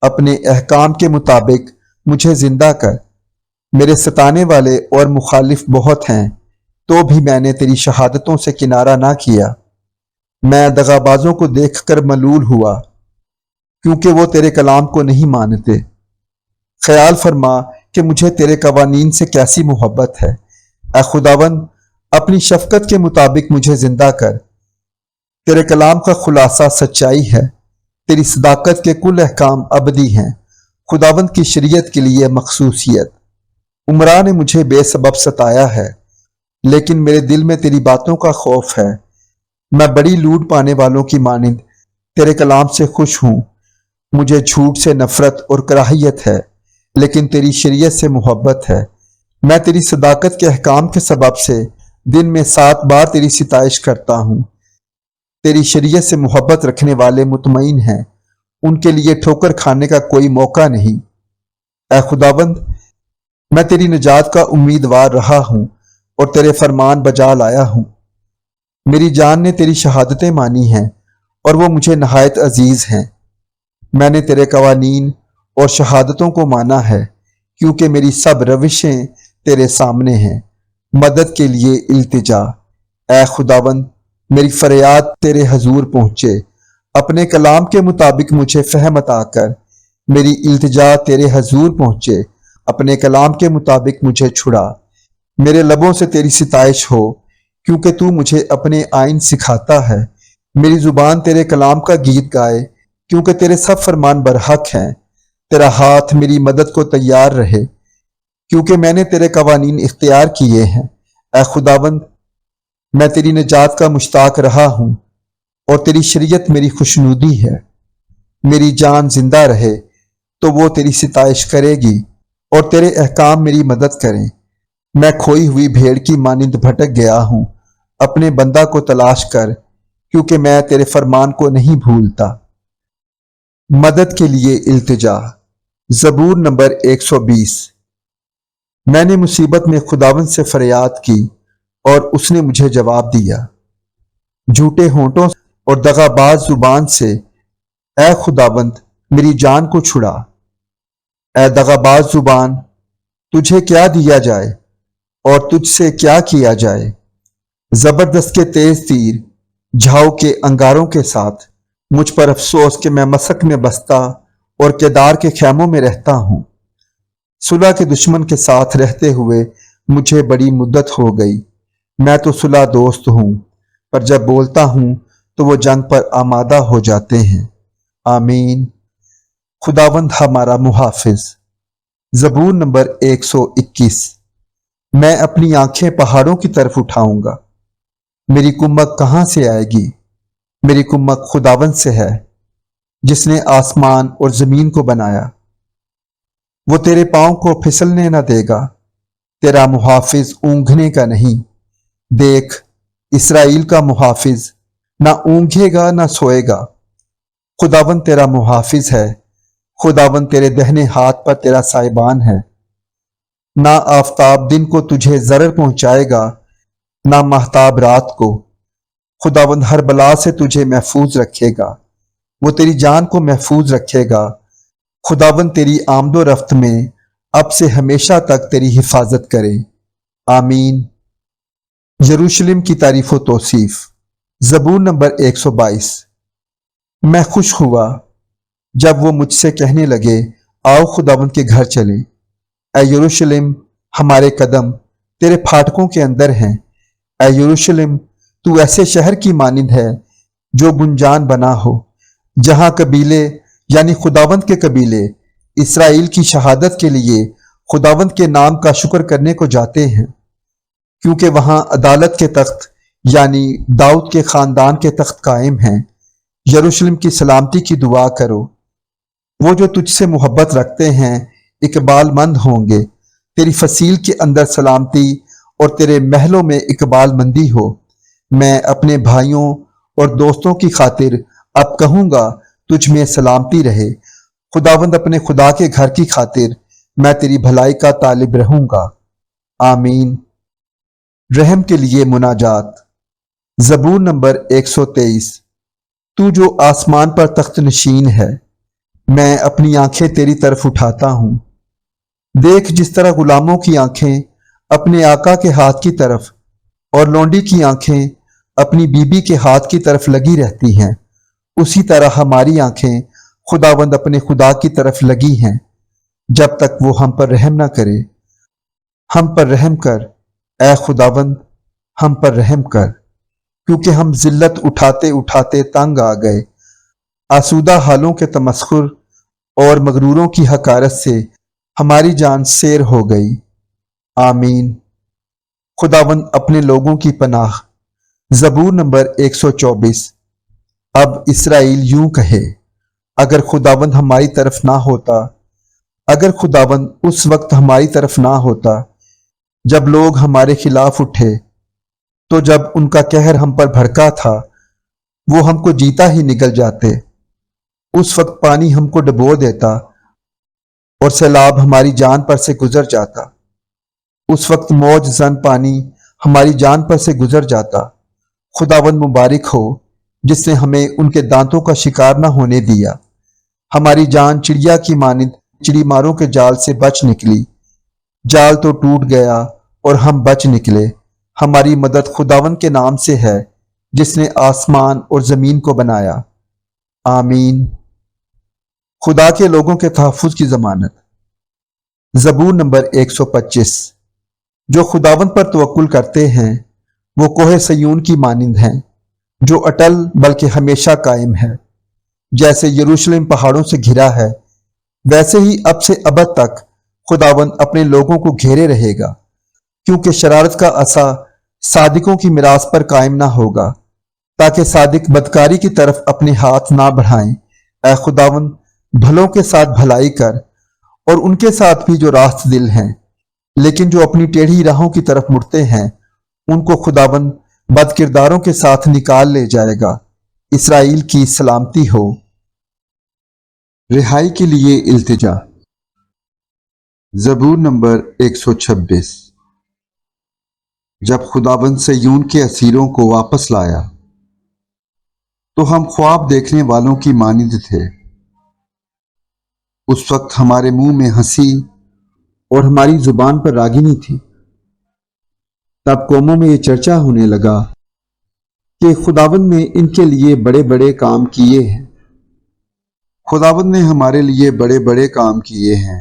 اپنے احکام کے مطابق مجھے زندہ کر۔ میرے ستانے والے اور مخالف بہت ہیں، تو بھی میں نے تیری شہادتوں سے کنارہ نہ کیا۔ میں دغابازوں کو دیکھ کر ملول ہوا، کیونکہ وہ تیرے کلام کو نہیں مانتے۔ خیال فرما کہ مجھے تیرے قوانین سے کیسی محبت ہے۔ اے خداوند اپنی شفقت کے مطابق مجھے زندہ کر۔ تیرے کلام کا خلاصہ سچائی ہے، تیری صداقت کے کل احکام ابدی ہیں۔ خداوند کی شریعت کے لیے مخصوصیت۔ عمرا نے مجھے بے سبب ستایا ہے، لیکن میرے دل میں تیری باتوں کا خوف ہے۔ میں بڑی لوٹ پانے والوں کی مانند تیرے کلام سے خوش ہوں۔ مجھے جھوٹ سے نفرت اور کراہیت ہے، لیکن تیری شریعت سے محبت ہے۔ میں تیری صداقت کے احکام کے سبب سے دن میں 7 بار تیری ستائش کرتا ہوں۔ تیری شریعت سے محبت رکھنے والے مطمئن ہیں، ان کے لیے ٹھوکر کھانے کا کوئی موقع نہیں۔ اے خداوند میں تیری نجات کا امیدوار رہا ہوں اور تیرے فرمان بجا لایا ہوں۔ میری جان نے تیری شہادتیں مانی ہیں اور وہ مجھے نہایت عزیز ہیں۔ میں نے تیرے قوانین اور شہادتوں کو مانا ہے، کیونکہ میری سب روشیں تیرے سامنے ہیں۔ مدد کے لیے التجا۔ اے خداوند میری فریاد تیرے حضور پہنچے، اپنے کلام کے مطابق مجھے فہم عطا کر۔ میری التجا تیرے حضور پہنچے، اپنے کلام کے مطابق مجھے چھڑا۔ میرے لبوں سے تیری ستائش ہو، کیونکہ تو مجھے اپنے آئین سکھاتا ہے۔ میری زبان تیرے کلام کا گیت گائے، کیونکہ تیرے سب فرمان برحق ہیں۔ تیرا ہاتھ میری مدد کو تیار رہے، کیونکہ میں نے تیرے قوانین اختیار کیے ہیں۔ اے خداوند، میں تیری نجات کا مشتاق رہا ہوں، اور تیری شریعت میری خوشنودی ہے۔ میری جان زندہ رہے تو وہ تیری ستائش کرے گی، اور تیرے احکام میری مدد کریں۔ میں کھوئی ہوئی بھیڑ کی مانند بھٹک گیا ہوں، اپنے بندہ کو تلاش کر، کیونکہ میں تیرے فرمان کو نہیں بھولتا۔ مدد کے لیے التجا۔ زبور نمبر 120۔ میں نے مصیبت میں خداوند سے فریاد کی، اور اس نے مجھے جواب دیا۔ جھوٹے ہونٹوں اور دغا باز زبان سے اے خداوند میری جان کو چھڑا۔ اے دغا باز زبان، تجھے کیا دیا جائے اور تجھ سے کیا کیا جائے؟ زبردست کے تیز تیر جھاؤ کے انگاروں کے ساتھ مجھ پر افسوس کہ میں مسک میں بستا اور کیدار کے خیموں میں رہتا ہوں۔ صلح کے دشمن کے ساتھ رہتے ہوئے مجھے بڑی مدت ہو گئی۔ میں تو صلح دوست ہوں، پر جب بولتا ہوں تو وہ جنگ پر آمادہ ہو جاتے ہیں۔ آمین۔ خداوند ہمارا محافظ۔ زبور نمبر 121۔ میں اپنی آنکھیں پہاڑوں کی طرف اٹھاؤں گا۔ میری کمک کہاں سے آئے گی؟ میری کمک خداوند سے ہے، جس نے آسمان اور زمین کو بنایا۔ وہ تیرے پاؤں کو پھسلنے نہ دے گا، تیرا محافظ اونگھنے کا نہیں۔ دیکھ، اسرائیل کا محافظ نہ اونگھے گا نہ سوئے گا۔ خداوند تیرا محافظ ہے، خداوند تیرے دہنے ہاتھ پر تیرا سائبان ہے۔ نہ آفتاب دن کو تجھے ضرر پہنچائے گا، نہ ماہتاب رات کو۔ خداوند ہر بلا سے تجھے محفوظ رکھے گا، وہ تیری جان کو محفوظ رکھے گا۔ خداوند تیری آمد و رفت میں اب سے ہمیشہ تک تیری حفاظت کرے۔ آمین۔ یروشلم کی تعریف و توصیف۔ زبور نمبر 122۔ میں خوش ہوا جب وہ مجھ سے کہنے لگے، آؤ خداوند کے گھر چلیں۔ اے یروشلم، ہمارے قدم تیرے پھاٹکوں کے اندر ہیں۔ اے یروشلم، تو ایسے شہر کی مانند ہے جو گنجان بنا ہو، جہاں قبیلے یعنی خداوند کے قبیلے اسرائیل کی شہادت کے لیے خداوند کے نام کا شکر کرنے کو جاتے ہیں، کیونکہ وہاں عدالت کے تخت یعنی داؤد کے خاندان کے تخت قائم ہیں۔ یروشلم کی سلامتی کی دعا کرو۔ وہ جو تجھ سے محبت رکھتے ہیں اقبال مند ہوں گے۔ تیری فصیل کے اندر سلامتی اور تیرے محلوں میں اقبال مندی ہو۔ میں اپنے بھائیوں اور دوستوں کی خاطر اب کہوں گا، تجھ میں سلامتی رہے۔ خداوند اپنے خدا کے گھر کی خاطر میں تیری بھلائی کا طالب رہوں گا۔ آمین۔ رحم کے لیے مناجات۔ زبور نمبر 123۔ تو جو آسمان پر تخت نشین ہے، میں اپنی آنکھیں تیری طرف اٹھاتا ہوں۔ دیکھ، جس طرح غلاموں کی آنکھیں اپنے آقا کے ہاتھ کی طرف اور لونڈی کی آنکھیں اپنی بیوی کے ہاتھ کی طرف لگی رہتی ہیں، اسی طرح ہماری آنکھیں خداوند اپنے خدا کی طرف لگی ہیں، جب تک وہ ہم پر رحم نہ کرے۔ ہم پر رحم کر اے خداوند، ہم پر رحم کر، کیونکہ ہم ذلت اٹھاتے اٹھاتے تنگ آ گئے۔ آسودہ حالوں کے تمسخر اور مغروروں کی حقارت سے ہماری جان سیر ہو گئی۔ آمین۔ خداوند اپنے لوگوں کی پناہ۔ زبور نمبر 124۔ اب اسرائیل یوں کہے، اگر خداوند ہماری طرف نہ ہوتا، اگر خداوند اس وقت ہماری طرف نہ ہوتا جب لوگ ہمارے خلاف اٹھے، تو جب ان کا قہر ہم پر بھڑکا تھا وہ ہم کو جیتا ہی نگل جاتے۔ اس وقت پانی ہم کو ڈبو دیتا اور سیلاب ہماری جان پر سے گزر جاتا۔ اس وقت موج زن پانی ہماری جان پر سے گزر جاتا۔ خداوند مبارک ہو، جس نے ہمیں ان کے دانتوں کا شکار نہ ہونے دیا۔ ہماری جان چڑیا کی مانند چڑی ماروں کے جال سے بچ نکلی۔ جال تو ٹوٹ گیا اور ہم بچ نکلے۔ ہماری مدد خداوند کے نام سے ہے، جس نے آسمان اور زمین کو بنایا۔ آمین۔ خدا کے لوگوں کے تحفظ کی ضمانت۔ زبور نمبر 125۔ جو خداوند پر توکل کرتے ہیں وہ کوہ سیون کی مانند ہیں، جو اٹل بلکہ ہمیشہ قائم ہے۔ جیسے یروشلم پہاڑوں سے گھرا ہے، ویسے ہی اب سے ابد تک خداوند اپنے لوگوں کو گھیرے رہے گا، کیونکہ شرارت کا عصا صادقوں کی میراث پر قائم نہ ہوگا، تاکہ صادق بدکاری کی طرف اپنے ہاتھ نہ بڑھائیں۔ اے خداوند، بھلوں کے ساتھ بھلائی کر، اور ان کے ساتھ بھی جو راست دل ہیں، لیکن جو اپنی ٹیڑھی راہوں کی طرف مڑتے ہیں ان کو خداوند بد کرداروں کے ساتھ نکال لے جائے گا۔ اسرائیل کی سلامتی ہو۔ رہائی کے لیے التجا۔ زبور نمبر 126۔ جب خداوند صیون کے اسیروں کو واپس لایا تو ہم خواب دیکھنے والوں کی مانند تھے۔ اس وقت ہمارے منہ میں ہنسی اور ہماری زبان پر راگنی تھی۔ تب قوموں میں یہ چرچا ہونے لگا کہ خداوند نے ان کے لیے بڑے بڑے کام کیے ہیں۔ خداوند نے ہمارے لیے بڑے بڑے کام کیے ہیں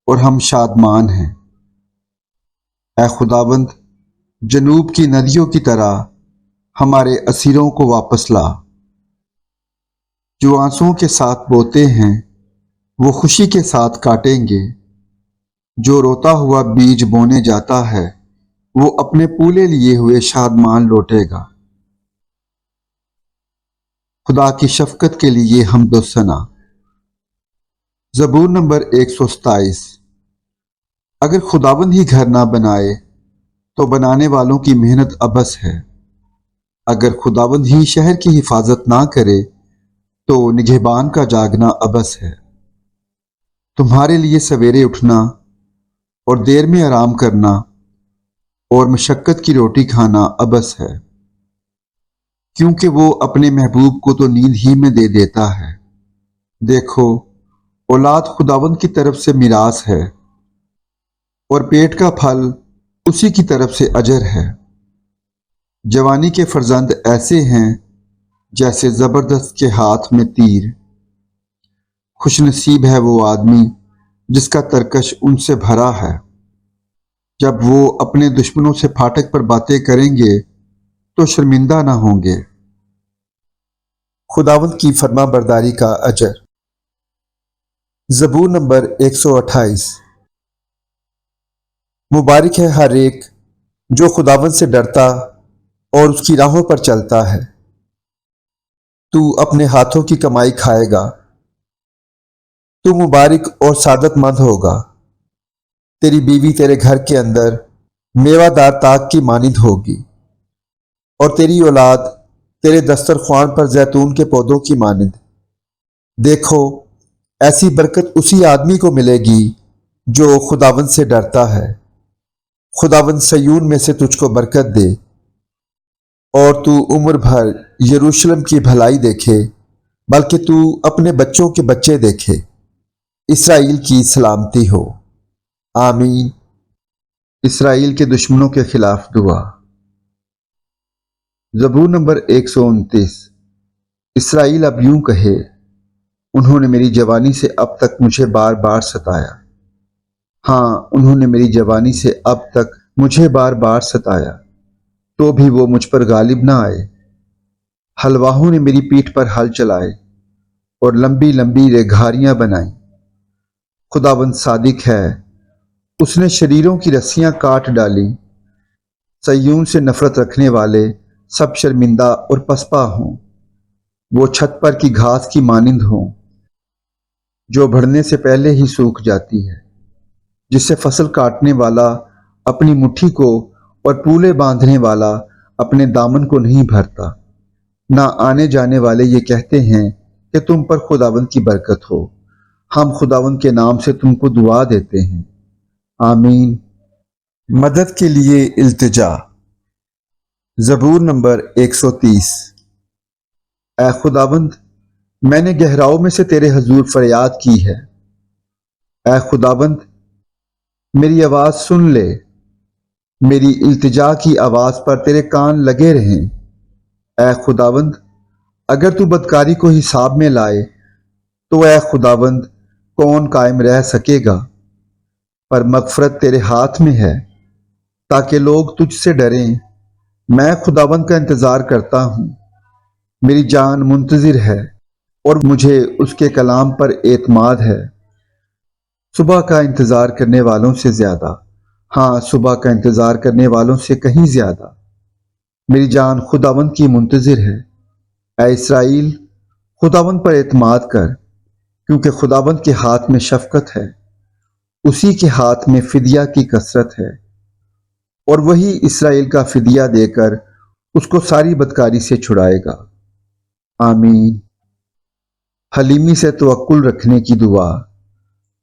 اور ہم شادمان ہیں۔ اے خداوند، جنوب کی ندیوں کی طرح ہمارے اسیروں کو واپس لا۔ جو آنسوؤں کے ساتھ بوتے ہیں وہ خوشی کے ساتھ کاٹیں گے۔ جو روتا ہوا بیج بونے جاتا ہے وہ اپنے پولے لیے ہوئے شادمان لوٹے گا۔ خدا کی شفقت کے لیے حمد و ثنا۔ زبور نمبر 127۔ اگر خداوند ہی گھر نہ بنائے تو بنانے والوں کی محنت عبث ہے۔ اگر خداوند ہی شہر کی حفاظت نہ کرے تو نگہبان کا جاگنا عبث ہے۔ تمہارے لیے سویرے اٹھنا اور دیر میں آرام کرنا اور مشقت کی روٹی کھانا عبث ہے، کیونکہ وہ اپنے محبوب کو تو نیند ہی میں دے دیتا ہے۔ دیکھو، اولاد خداوند کی طرف سے میراث ہے، اور پیٹ کا پھل اسی کی طرف سے اجر ہے۔ جوانی کے فرزند ایسے ہیں جیسے زبردست کے ہاتھ میں تیر۔ خوش نصیب ہے وہ آدمی جس کا ترکش ان سے بھرا ہے۔ جب وہ اپنے دشمنوں سے پھاٹک پر باتیں کریں گے تو شرمندہ نہ ہوں گے۔ خداوند کی فرما برداری کا اجر۔ زبور نمبر 128۔ مبارک ہے ہر ایک جو خداوند سے ڈرتا اور اس کی راہوں پر چلتا ہے۔ تو اپنے ہاتھوں کی کمائی کھائے گا، تو مبارک اور سعادت مند ہوگا۔ تیری بیوی تیرے گھر کے اندر میوہ دار طاق کی مانند ہوگی، اور تیری اولاد تیرے دسترخوان پر زیتون کے پودوں کی مانند۔ دیکھو، ایسی برکت اسی آدمی کو ملے گی جو خداوند سے ڈرتا ہے۔ خداوند صیون میں سے تجھ کو برکت دے، اور تو عمر بھر یروشلم کی بھلائی دیکھے، بلکہ تو اپنے بچوں کے بچے دیکھے۔ اسرائیل کی سلامتی ہو۔ آمین۔ اسرائیل کے دشمنوں کے خلاف دعا۔ زبور نمبر 129۔ اسرائیل اب یوں کہے، انہوں نے میری جوانی سے اب تک مجھے بار بار ستایا۔ ہاں، انہوں نے میری جوانی سے اب تک مجھے بار بار ستایا، تو بھی وہ مجھ پر غالب نہ آئے۔ حلواہوں نے میری پیٹھ پر ہل چلائے اور لمبی لمبی ریگھاریاں بنائیں۔ خداوند صادق ہے، اس نے شریروں کی رسیاں کاٹ ڈالی۔ صیون سے نفرت رکھنے والے سب شرمندہ اور پسپا ہوں۔ وہ چھت پر کی گھاس کی مانند ہوں جو بڑھنے سے پہلے ہی سوکھ جاتی ہے، جس سے فصل کاٹنے والا اپنی مٹھی کو اور پولے باندھنے والا اپنے دامن کو نہیں بھرتا۔ نہ آنے جانے والے یہ کہتے ہیں کہ تم پر خداوند کی برکت ہو۔ ہم خداوند کے نام سے تم کو دعا دیتے ہیں۔ آمین۔ مدد کے لیے التجا۔ زبور نمبر 130۔ اے خداوند، میں نے گہراؤں میں سے تیرے حضور فریاد کی ہے۔ اے خداوند، میری آواز سن لے۔ میری التجا کی آواز پر تیرے کان لگے رہیں۔ اے خداوند، اگر تو بدکاری کو حساب میں لائے تو اے خداوند کون قائم رہ سکے گا؟ پر مغفرت تیرے ہاتھ میں ہے تاکہ لوگ تجھ سے ڈریں۔ میں خداوند کا انتظار کرتا ہوں، میری جان منتظر ہے اور مجھے اس کے کلام پر اعتماد ہے۔ صبح کا انتظار کرنے والوں سے زیادہ، ہاں صبح کا انتظار کرنے والوں سے کہیں زیادہ میری جان خداوند کی منتظر ہے۔ اے اسرائیل، خداوند پر اعتماد کر، کیونکہ خداوند کے ہاتھ میں شفقت ہے، اسی کے ہاتھ میں فدیہ کی کثرت ہے، اور وہی اسرائیل کا فدیہ دے کر اس کو ساری بدکاری سے چھڑائے گا۔ آمین۔ حلیمی سے توکل رکھنے کی دعا۔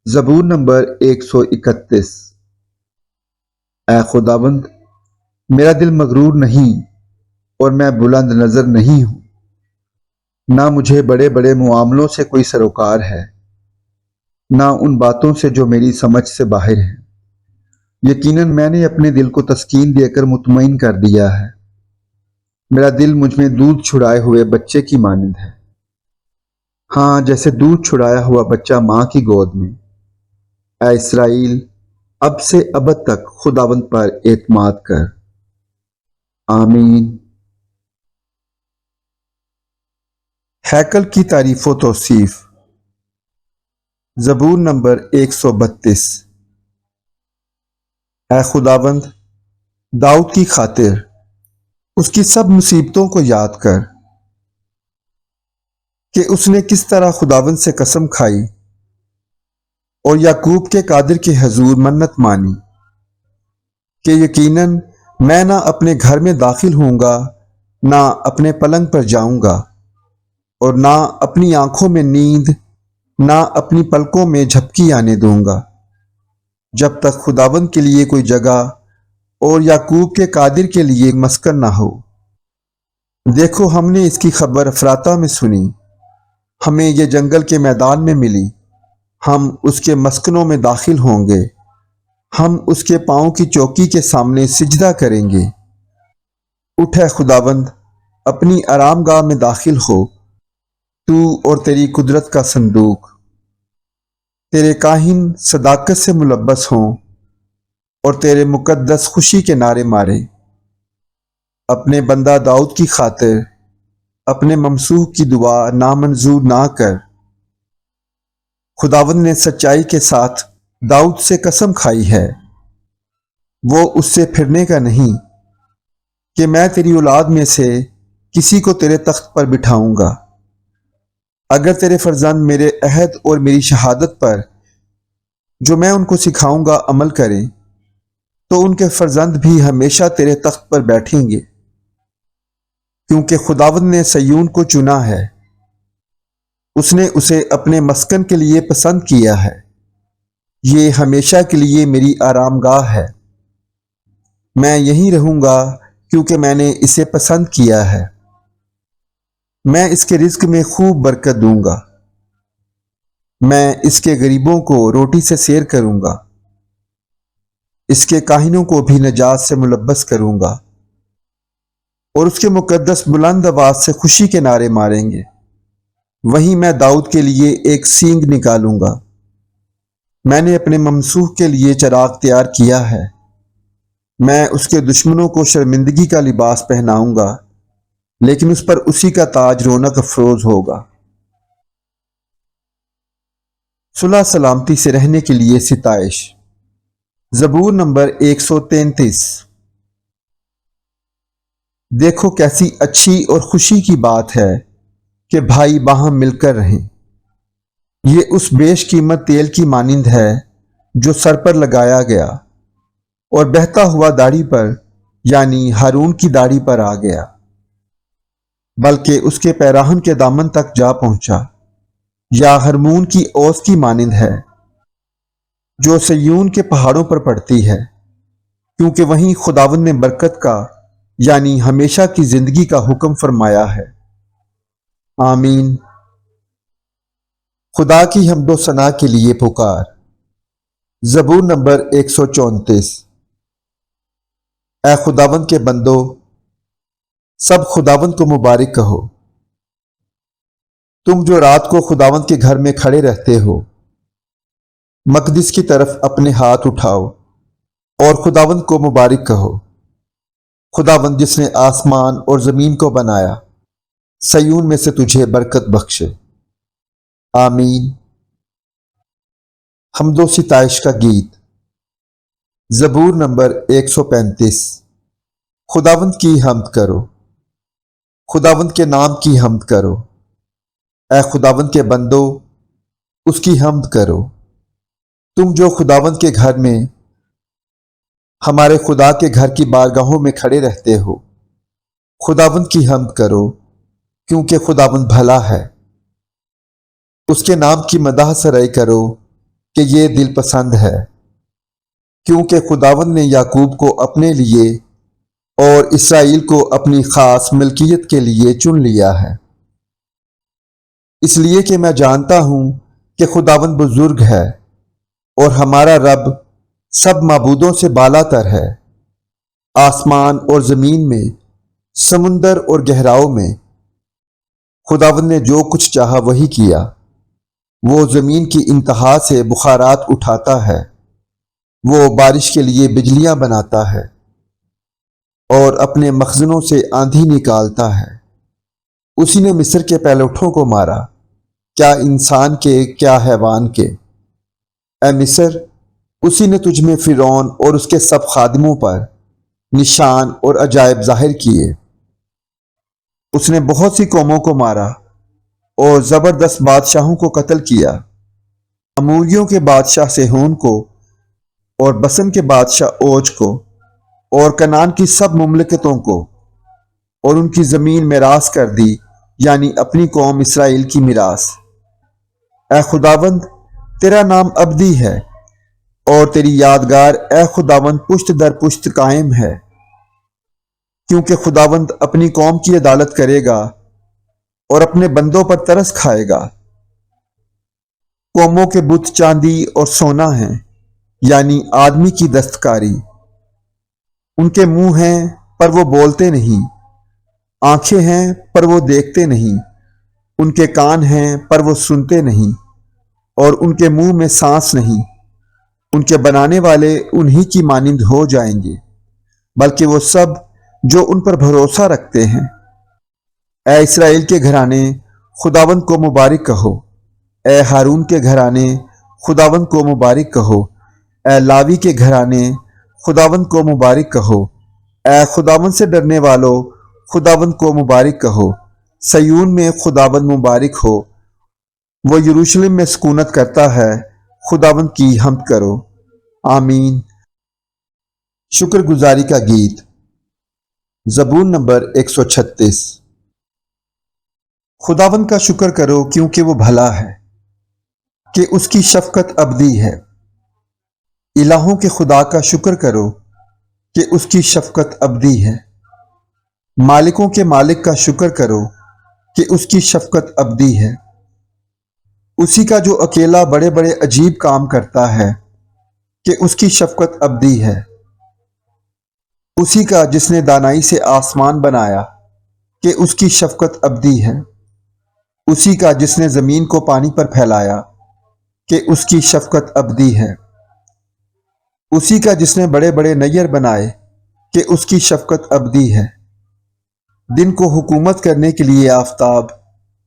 زبور نمبر 131۔ اے خداوند، میرا دل مغرور نہیں اور میں بلند نظر نہیں ہوں، نہ مجھے بڑے بڑے معاملوں سے کوئی سروکار ہے، نہ ان باتوں سے جو میری سمجھ سے باہر ہیں۔ یقیناً میں نے اپنے دل کو تسکین دے کر مطمئن کر دیا ہے، میرا دل مجھ میں دودھ چھڑائے ہوئے بچے کی مانند ہے، ہاں جیسے دودھ چھڑایا ہوا بچہ ماں کی گود میں۔ اے اسرائیل، اب سے ابد تک خداوند پر اعتماد کر۔ آمین۔ ہیکل کی تعریف و توصیف۔ زبور نمبر 132۔ اے خداوند، داؤد کی خاطر اس کی سب مصیبتوں کو یاد کر کہ اس نے کس طرح خداوند سے قسم کھائی اور یعقوب کے قادر کے حضور منت مانی کہ یقیناً میں نہ اپنے گھر میں داخل ہوں گا، نہ اپنے پلنگ پر جاؤں گا، اور نہ اپنی آنکھوں میں نیند، نہ اپنی پلکوں میں جھپکی آنے دوں گا، جب تک خداوند کے لیے کوئی جگہ اور یعقوب کے قادر کے لیے مسکن نہ ہو۔ دیکھو، ہم نے اس کی خبر افراطہ میں سنی، ہمیں یہ جنگل کے میدان میں ملی، ہم اس کے مسکنوں میں داخل ہوں گے، ہم اس کے پاؤں کی چوکی کے سامنے سجدہ کریں گے۔ اٹھ اے خداوند، اپنی آرام گاہ میں داخل ہو، تو اور تیری قدرت کا صندوق۔ تیرے کاہن صداقت سے ملبس ہوں اور تیرے مقدس خوشی کے نعرے مارے۔ اپنے بندہ داؤد کی خاطر اپنے ممسوح کی دعا نامنظور نہ کر۔ خداوند نے سچائی کے ساتھ داؤد سے قسم کھائی ہے، وہ اس سے پھرنے کا نہیں، کہ میں تیری اولاد میں سے کسی کو تیرے تخت پر بٹھاؤں گا۔ اگر تیرے فرزند میرے عہد اور میری شہادت پر جو میں ان کو سکھاؤں گا عمل کریں، تو ان کے فرزند بھی ہمیشہ تیرے تخت پر بیٹھیں گے، کیونکہ خداوند نے صیون کو چنا ہے، اس نے اسے اپنے مسکن کے لیے پسند کیا ہے۔ یہ ہمیشہ کے لیے میری آرام گاہ ہے، میں یہیں رہوں گا کیونکہ میں نے اسے پسند کیا ہے۔ میں اس کے رزق میں خوب برکت دوں گا، میں اس کے غریبوں کو روٹی سے سیر کروں گا، اس کے کاہنوں کو بھی نجات سے ملبس کروں گا، اور اس کے مقدس بلند آواز سے خوشی کے نعرے ماریں گے۔ وہیں میں داؤد کے لیے ایک سینگ نکالوں گا، میں نے اپنے ممسوح کے لیے چراغ تیار کیا ہے، میں اس کے دشمنوں کو شرمندگی کا لباس پہناؤں گا، لیکن اس پر اسی کا تاج رونق افروز ہوگا۔ صلح سلامتی سے رہنے کے لیے ستائش۔ زبور نمبر 133۔ دیکھو کیسی اچھی اور خوشی کی بات ہے کہ بھائی باہم مل کر رہیں۔ یہ اس بیش قیمت تیل کی مانند ہے جو سر پر لگایا گیا اور بہتا ہوا داڑھی پر یعنی ہارون کی داڑھی پر آ گیا، بلکہ اس کے پیراہن کے دامن تک جا پہنچا، یا ہرمون کی اوس کی مانند ہے جو سیون کے پہاڑوں پر پڑتی ہے، کیونکہ وہیں خداوند نے برکت کا یعنی ہمیشہ کی زندگی کا حکم فرمایا ہے۔ آمین۔ خدا کی حمد و ثنا کے لیے پکار۔ زبور نمبر 134۔ اے خداوند کے بندو، سب خداوند کو مبارک کہو۔ تم جو رات کو خداوند کے گھر میں کھڑے رہتے ہو، مقدس کی طرف اپنے ہاتھ اٹھاؤ اور خداوند کو مبارک کہو۔ خداوند جس نے آسمان اور زمین کو بنایا، سیون میں سے تجھے برکت بخشے۔ آمین۔ حمد و ستائش کا گیت۔ زبور نمبر 135۔ خداوند کی حمد کرو، خداوند کے نام کی حمد کرو۔ اے خداوند کے بندو، اس کی حمد کرو۔ تم جو خداوند کے گھر میں، ہمارے خدا کے گھر کی بارگاہوں میں کھڑے رہتے ہو، خداوند کی حمد کرو، کیونکہ خداوند بھلا ہے۔ اس کے نام کی مدح سرائی کرو کہ یہ دل پسند ہے، کیونکہ خداوند نے یعقوب کو اپنے لیے اور اسرائیل کو اپنی خاص ملکیت کے لیے چن لیا ہے۔ اس لیے کہ میں جانتا ہوں کہ خداوند بزرگ ہے اور ہمارا رب سب معبودوں سے بالا تر ہے۔ آسمان اور زمین میں، سمندر اور گہراؤں میں، خداوند نے جو کچھ چاہا وہی کیا۔ وہ زمین کی انتہا سے بخارات اٹھاتا ہے، وہ بارش کے لیے بجلیاں بناتا ہے اور اپنے مخزنوں سے آندھی نکالتا ہے۔ اسی نے مصر کے پہلوٹھوں کو مارا، کیا انسان کے کیا حیوان کے۔ اے مصر، اسی نے تجھ میں فرعون اور اس کے سب خادموں پر نشان اور عجائب ظاہر کیے۔ اس نے بہت سی قوموں کو مارا اور زبردست بادشاہوں کو قتل کیا، اموریوں کے بادشاہ سیہون کو اور بسن کے بادشاہ اوج کو اور کنعان کی سب مملکتوں کو، اور ان کی زمین میراث کر دی، یعنی اپنی قوم اسرائیل کی میراث۔ اے خداوند، تیرا نام ابدی ہے اور تیری یادگار اے خداوند پشت در پشت قائم ہے، کیونکہ خداوند اپنی قوم کی عدالت کرے گا اور اپنے بندوں پر ترس کھائے گا۔ قوموں کے بت چاندی اور سونا ہیں، یعنی آدمی کی دستکاری۔ ان کے منہ ہیں پر وہ بولتے نہیں، آنکھیں ہیں پر وہ دیکھتے نہیں، ان کے کان ہیں پر وہ سنتے نہیں، اور ان کے منہ میں سانس نہیں۔ ان کے بنانے والے انہی کی مانند ہو جائیں گے، بلکہ وہ سب جو ان پر بھروسہ رکھتے ہیں۔ اے اسرائیل کے گھرانے، خداوند کو مبارک کہو۔ اے ہارون کے گھرانے، خداوند کو مبارک کہو۔ اے لاوی کے گھرانے، خداوند کو مبارک کہو۔ اے خداوند سے ڈرنے والو، خداوند کو مبارک کہو۔ سیون میں خداوند مبارک ہو، وہ یروشلم میں سکونت کرتا ہے، خداوند کی حمد کرو۔ آمین۔ شکر گزاری کا گیت۔ زبور نمبر 136۔ خداوند کا شکر کرو کیونکہ وہ بھلا ہے، کہ اس کی شفقت ابدی ہے۔ الہوں کے خدا کا شکر کرو کہ اس کی شفقت ابدی ہے۔ مالکوں کے مالک کا شکر کرو کہ اس کی شفقت ابدی ہے۔ اسی کا جو اکیلا بڑے بڑے عجیب کام کرتا ہے، کہ اس کی شفقت ابدی ہے۔ اسی کا جس نے دانائی سے آسمان بنایا، کہ اس کی شفقت ابدی ہے۔ اسی کا جس نے زمین کو پانی پر پھیلایا، کہ اس کی شفقت ابدی ہے۔ اسی کا جس نے بڑے بڑے نیر بنائے، کہ اس کی شفقت ابدی ہے۔ دن کو حکومت کرنے کے لیے آفتاب،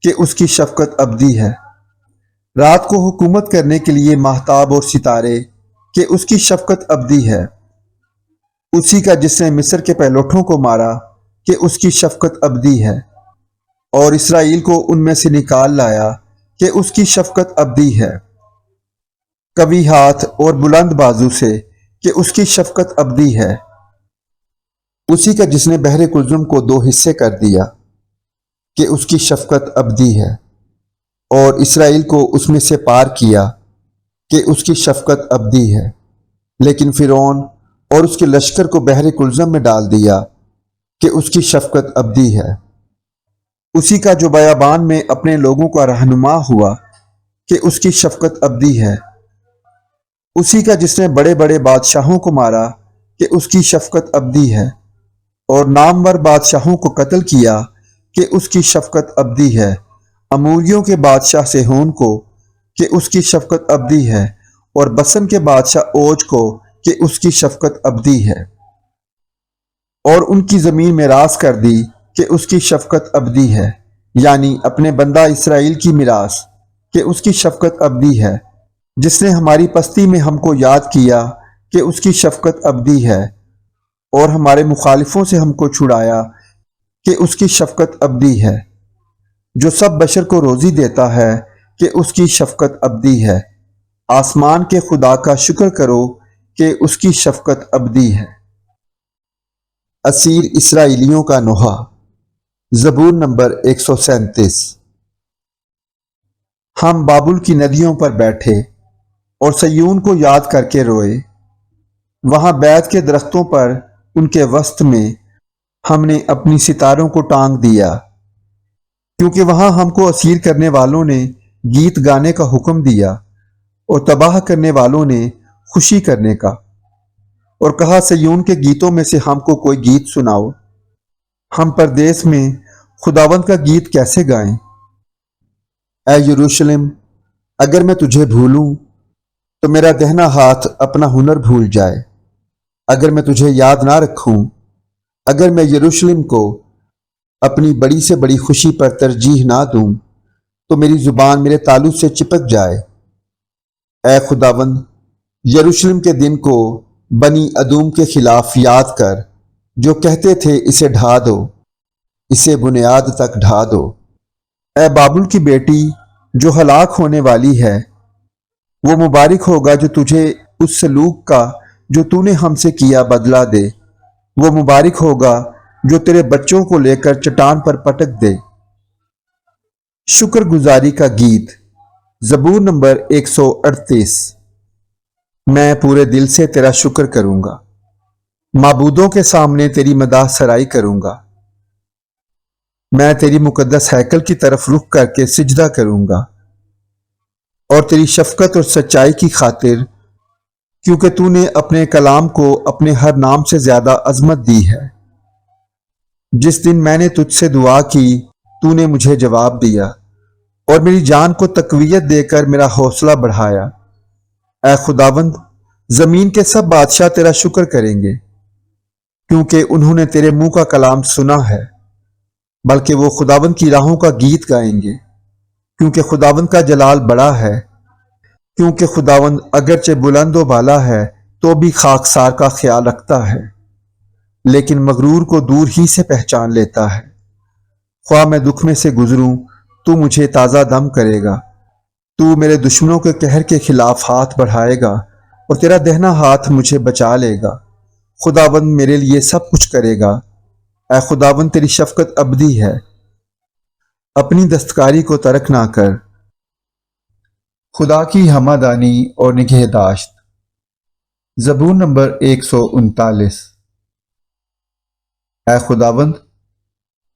کہ اس کی شفقت ابدی ہے۔ رات کو حکومت کرنے کے لیے ماہتاب اور ستارے، کہ اس کی شفقت ابدی ہے۔ اسی کا جس نے مصر کے پہلوٹھوں کو مارا، کہ اس کی شفقت ابدی ہے، اور اسرائیل کو ان میں سے نکال لایا، کہ اس کی شفقت ابدی ہے۔ قوی ہاتھ اور بلند بازو سے، کہ اس کی شفقت ابدی ہے۔ اسی کا جس نے بحر کلزم کو 2 حصے کر دیا، کہ اس کی شفقت ابدی ہے، اور اسرائیل کو اس میں سے پار کیا، کہ اس کی شفقت ابدی ہے۔ لیکن فرعون اور اس کے لشکر کو بحر کلزم میں ڈال دیا، کہ اس کی شفقت ابدی ہے۔ اسی کا جو بیابان میں اپنے لوگوں کا رہنما ہوا، کہ اس کی شفقت ابدی ہے۔ اسی کا جس نے بڑے بڑے بادشاہوں کو مارا، کہ اس کی شفقت ابدی ہے۔ اور نامور بادشاہوں کو قتل کیا کہ اس کی شفقت ابدی ہے، اموریوں کے بادشاہ سیہون کو کہ اس کی شفقت ابدی ہے، اور بسن کے بادشاہ اوج کو کہ اس کی شفقت ابدی ہے، اور ان کی زمین میراث کر دی کہ اس کی شفقت ابدی ہے، یعنی اپنے بندہ اسرائیل کی میراث کہ اس کی شفقت ابدی ہے، جس نے ہماری پستی میں ہم کو یاد کیا کہ اس کی شفقت ابدی ہے، اور ہمارے مخالفوں سے ہم کو چھڑایا کہ اس کی شفقت ابدی ہے، جو سب بشر کو روزی دیتا ہے کہ اس کی شفقت ابدی ہے۔ آسمان کے خدا کا شکر کرو کہ اس کی شفقت ابدی ہے۔ اسیر اسرائیلیوں کا نوحہ، زبور نمبر 137۔ ہم بابل کی ندیوں پر بیٹھے اور سیون کو یاد کر کے روئے، وہاں بیت کے درختوں پر ان کے وسط میں ہم نے اپنی ستاروں کو ٹانگ دیا، کیونکہ وہاں ہم کو اسیر کرنے والوں نے گیت گانے کا حکم دیا اور تباہ کرنے والوں نے خوشی کرنے کا، اور کہا سیون کے گیتوں میں سے ہم کو کوئی گیت سناؤ، ہم پردیس میں خداوند کا گیت کیسے گائیں؟ اے یروشلم، اگر میں تجھے بھولوں تو میرا دہنا ہاتھ اپنا ہنر بھول جائے، اگر میں تجھے یاد نہ رکھوں، اگر میں یروشلم کو اپنی بڑی سے بڑی خوشی پر ترجیح نہ دوں تو میری زبان میرے تالو سے چپک جائے۔ اے خداوند، یروشلم کے دن کو بنی ادوم کے خلاف یاد کر، جو کہتے تھے اسے ڈھا دو، اسے بنیاد تک ڈھا دو۔ اے بابل کی بیٹی جو ہلاک ہونے والی ہے، وہ مبارک ہوگا جو تجھے اس سلوک کا جو تو نے ہم سے کیا بدلہ دے، وہ مبارک ہوگا جو تیرے بچوں کو لے کر چٹان پر پٹک دے۔ شکر گزاری کا گیت، زبور نمبر 138۔ میں پورے دل سے تیرا شکر کروں گا، معبودوں کے سامنے تیری مداح سرائی کروں گا، میں تیری مقدس ہیکل کی طرف رخ کر کے سجدہ کروں گا، اور تیری شفقت اور سچائی کی خاطر، کیونکہ تو نے اپنے کلام کو اپنے ہر نام سے زیادہ عظمت دی ہے۔ جس دن میں نے تجھ سے دعا کی تو نے مجھے جواب دیا، اور میری جان کو تقویت دے کر میرا حوصلہ بڑھایا۔ اے خداوند، زمین کے سب بادشاہ تیرا شکر کریں گے، کیونکہ انہوں نے تیرے منہ کا کلام سنا ہے، بلکہ وہ خداوند کی راہوں کا گیت گائیں گے، کیونکہ خداوند کا جلال بڑا ہے، کیونکہ خداوند اگرچہ بلند و بالا ہے تو بھی خاکسار کا خیال رکھتا ہے، لیکن مغرور کو دور ہی سے پہچان لیتا ہے۔ خواہ میں دکھ میں سے گزروں تو مجھے تازہ دم کرے گا، تو میرے دشمنوں کے قہر کے خلاف ہاتھ بڑھائے گا، اور تیرا دہنا ہاتھ مجھے بچا لے گا۔ خداوند میرے لیے سب کچھ کرے گا۔ اے خداوند، تیری شفقت ابدی ہے، اپنی دستکاری کو ترک نہ کر۔ خدا کی ہمادانی اور نگہداشت، زبور نمبر 139۔ اے خداوند،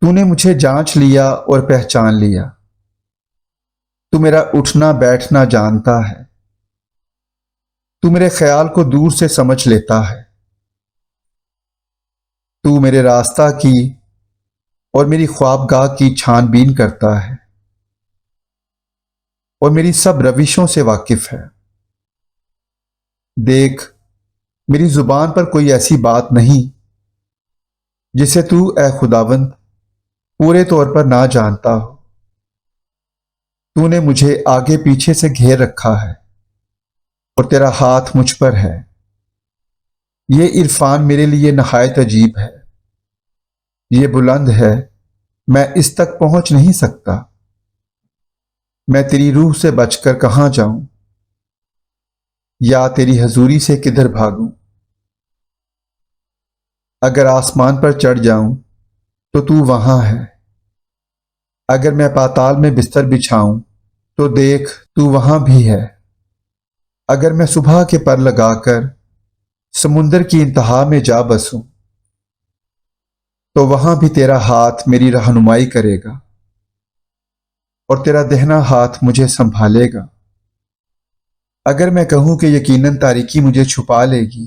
تو نے مجھے جانچ لیا اور پہچان لیا، تو میرا اٹھنا بیٹھنا جانتا ہے، تو میرے خیال کو دور سے سمجھ لیتا ہے، تو میرے راستہ کی اور میری خوابگاہ کی چھان بین کرتا ہے، اور میری سب روشوں سے واقف ہے۔ دیکھ، میری زبان پر کوئی ایسی بات نہیں جسے تو اے خداوند پورے طور پر نہ جانتا ہو۔ تو نے مجھے آگے پیچھے سے گھیر رکھا ہے، اور تیرا ہاتھ مجھ پر ہے۔ یہ عرفان میرے لیے نہایت عجیب ہے، یہ بلند ہے، میں اس تک پہنچ نہیں سکتا۔ میں تیری روح سے بچ کر کہاں جاؤں، یا تیری حضوری سے کدھر بھاگوں؟ اگر آسمان پر چڑھ جاؤں تو وہاں ہے، اگر میں پاتال میں بستر بچھاؤں تو دیکھ تو وہاں بھی ہے، اگر میں صبح کے پر لگا کر سمندر کی انتہا میں جا بسوں تو وہاں بھی تیرا ہاتھ میری رہنمائی کرے گا، اور تیرا دہنا ہاتھ مجھے سنبھالے گا۔ اگر میں کہوں کہ یقیناً تاریکی مجھے چھپا لے گی،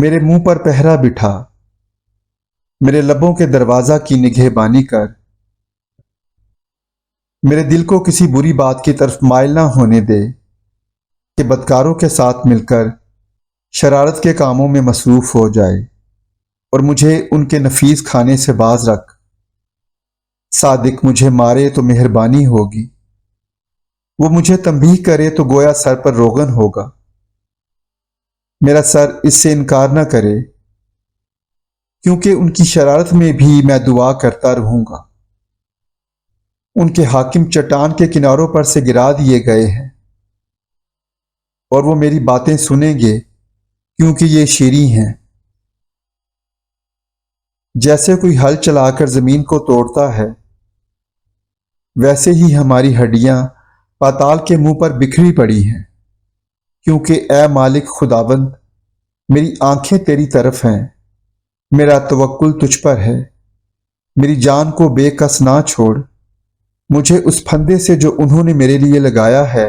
میرے منہ پر پہرا بٹھا، میرے لبوں کے دروازہ کی نگہبانی کر، میرے دل کو کسی بری بات کی طرف مائل نہ ہونے دے کہ بدکاروں کے ساتھ مل کر شرارت کے کاموں میں مصروف ہو جائے، اور مجھے ان کے نفیس کھانے سے باز رکھ۔ صادق مجھے مارے تو مہربانی ہوگی، وہ مجھے تنبیہ کرے تو گویا سر پر روغن ہوگا۔ میرا سر اس سے انکار نہ کرے، کیونکہ ان کی شرارت میں بھی میں دعا کرتا رہوں گا۔ ان کے حاکم چٹان کے کناروں پر سے گرا دیے گئے ہیں، اور وہ میری باتیں سنیں گے کیونکہ یہ شیریں ہیں۔ جیسے کوئی ہل چلا کر زمین کو توڑتا ہے، ویسے ہی ہماری ہڈیاں پاتال کے منہ پر بکھری پڑی ہیں، کیونکہ اے مالک خداوند، میری آنکھیں تیری طرف ہیں، میرا توکل تجھ پر ہے۔ میری جان کو بے کس نہ چھوڑ، مجھے اس پھندے سے جو انہوں نے میرے لیے لگایا ہے،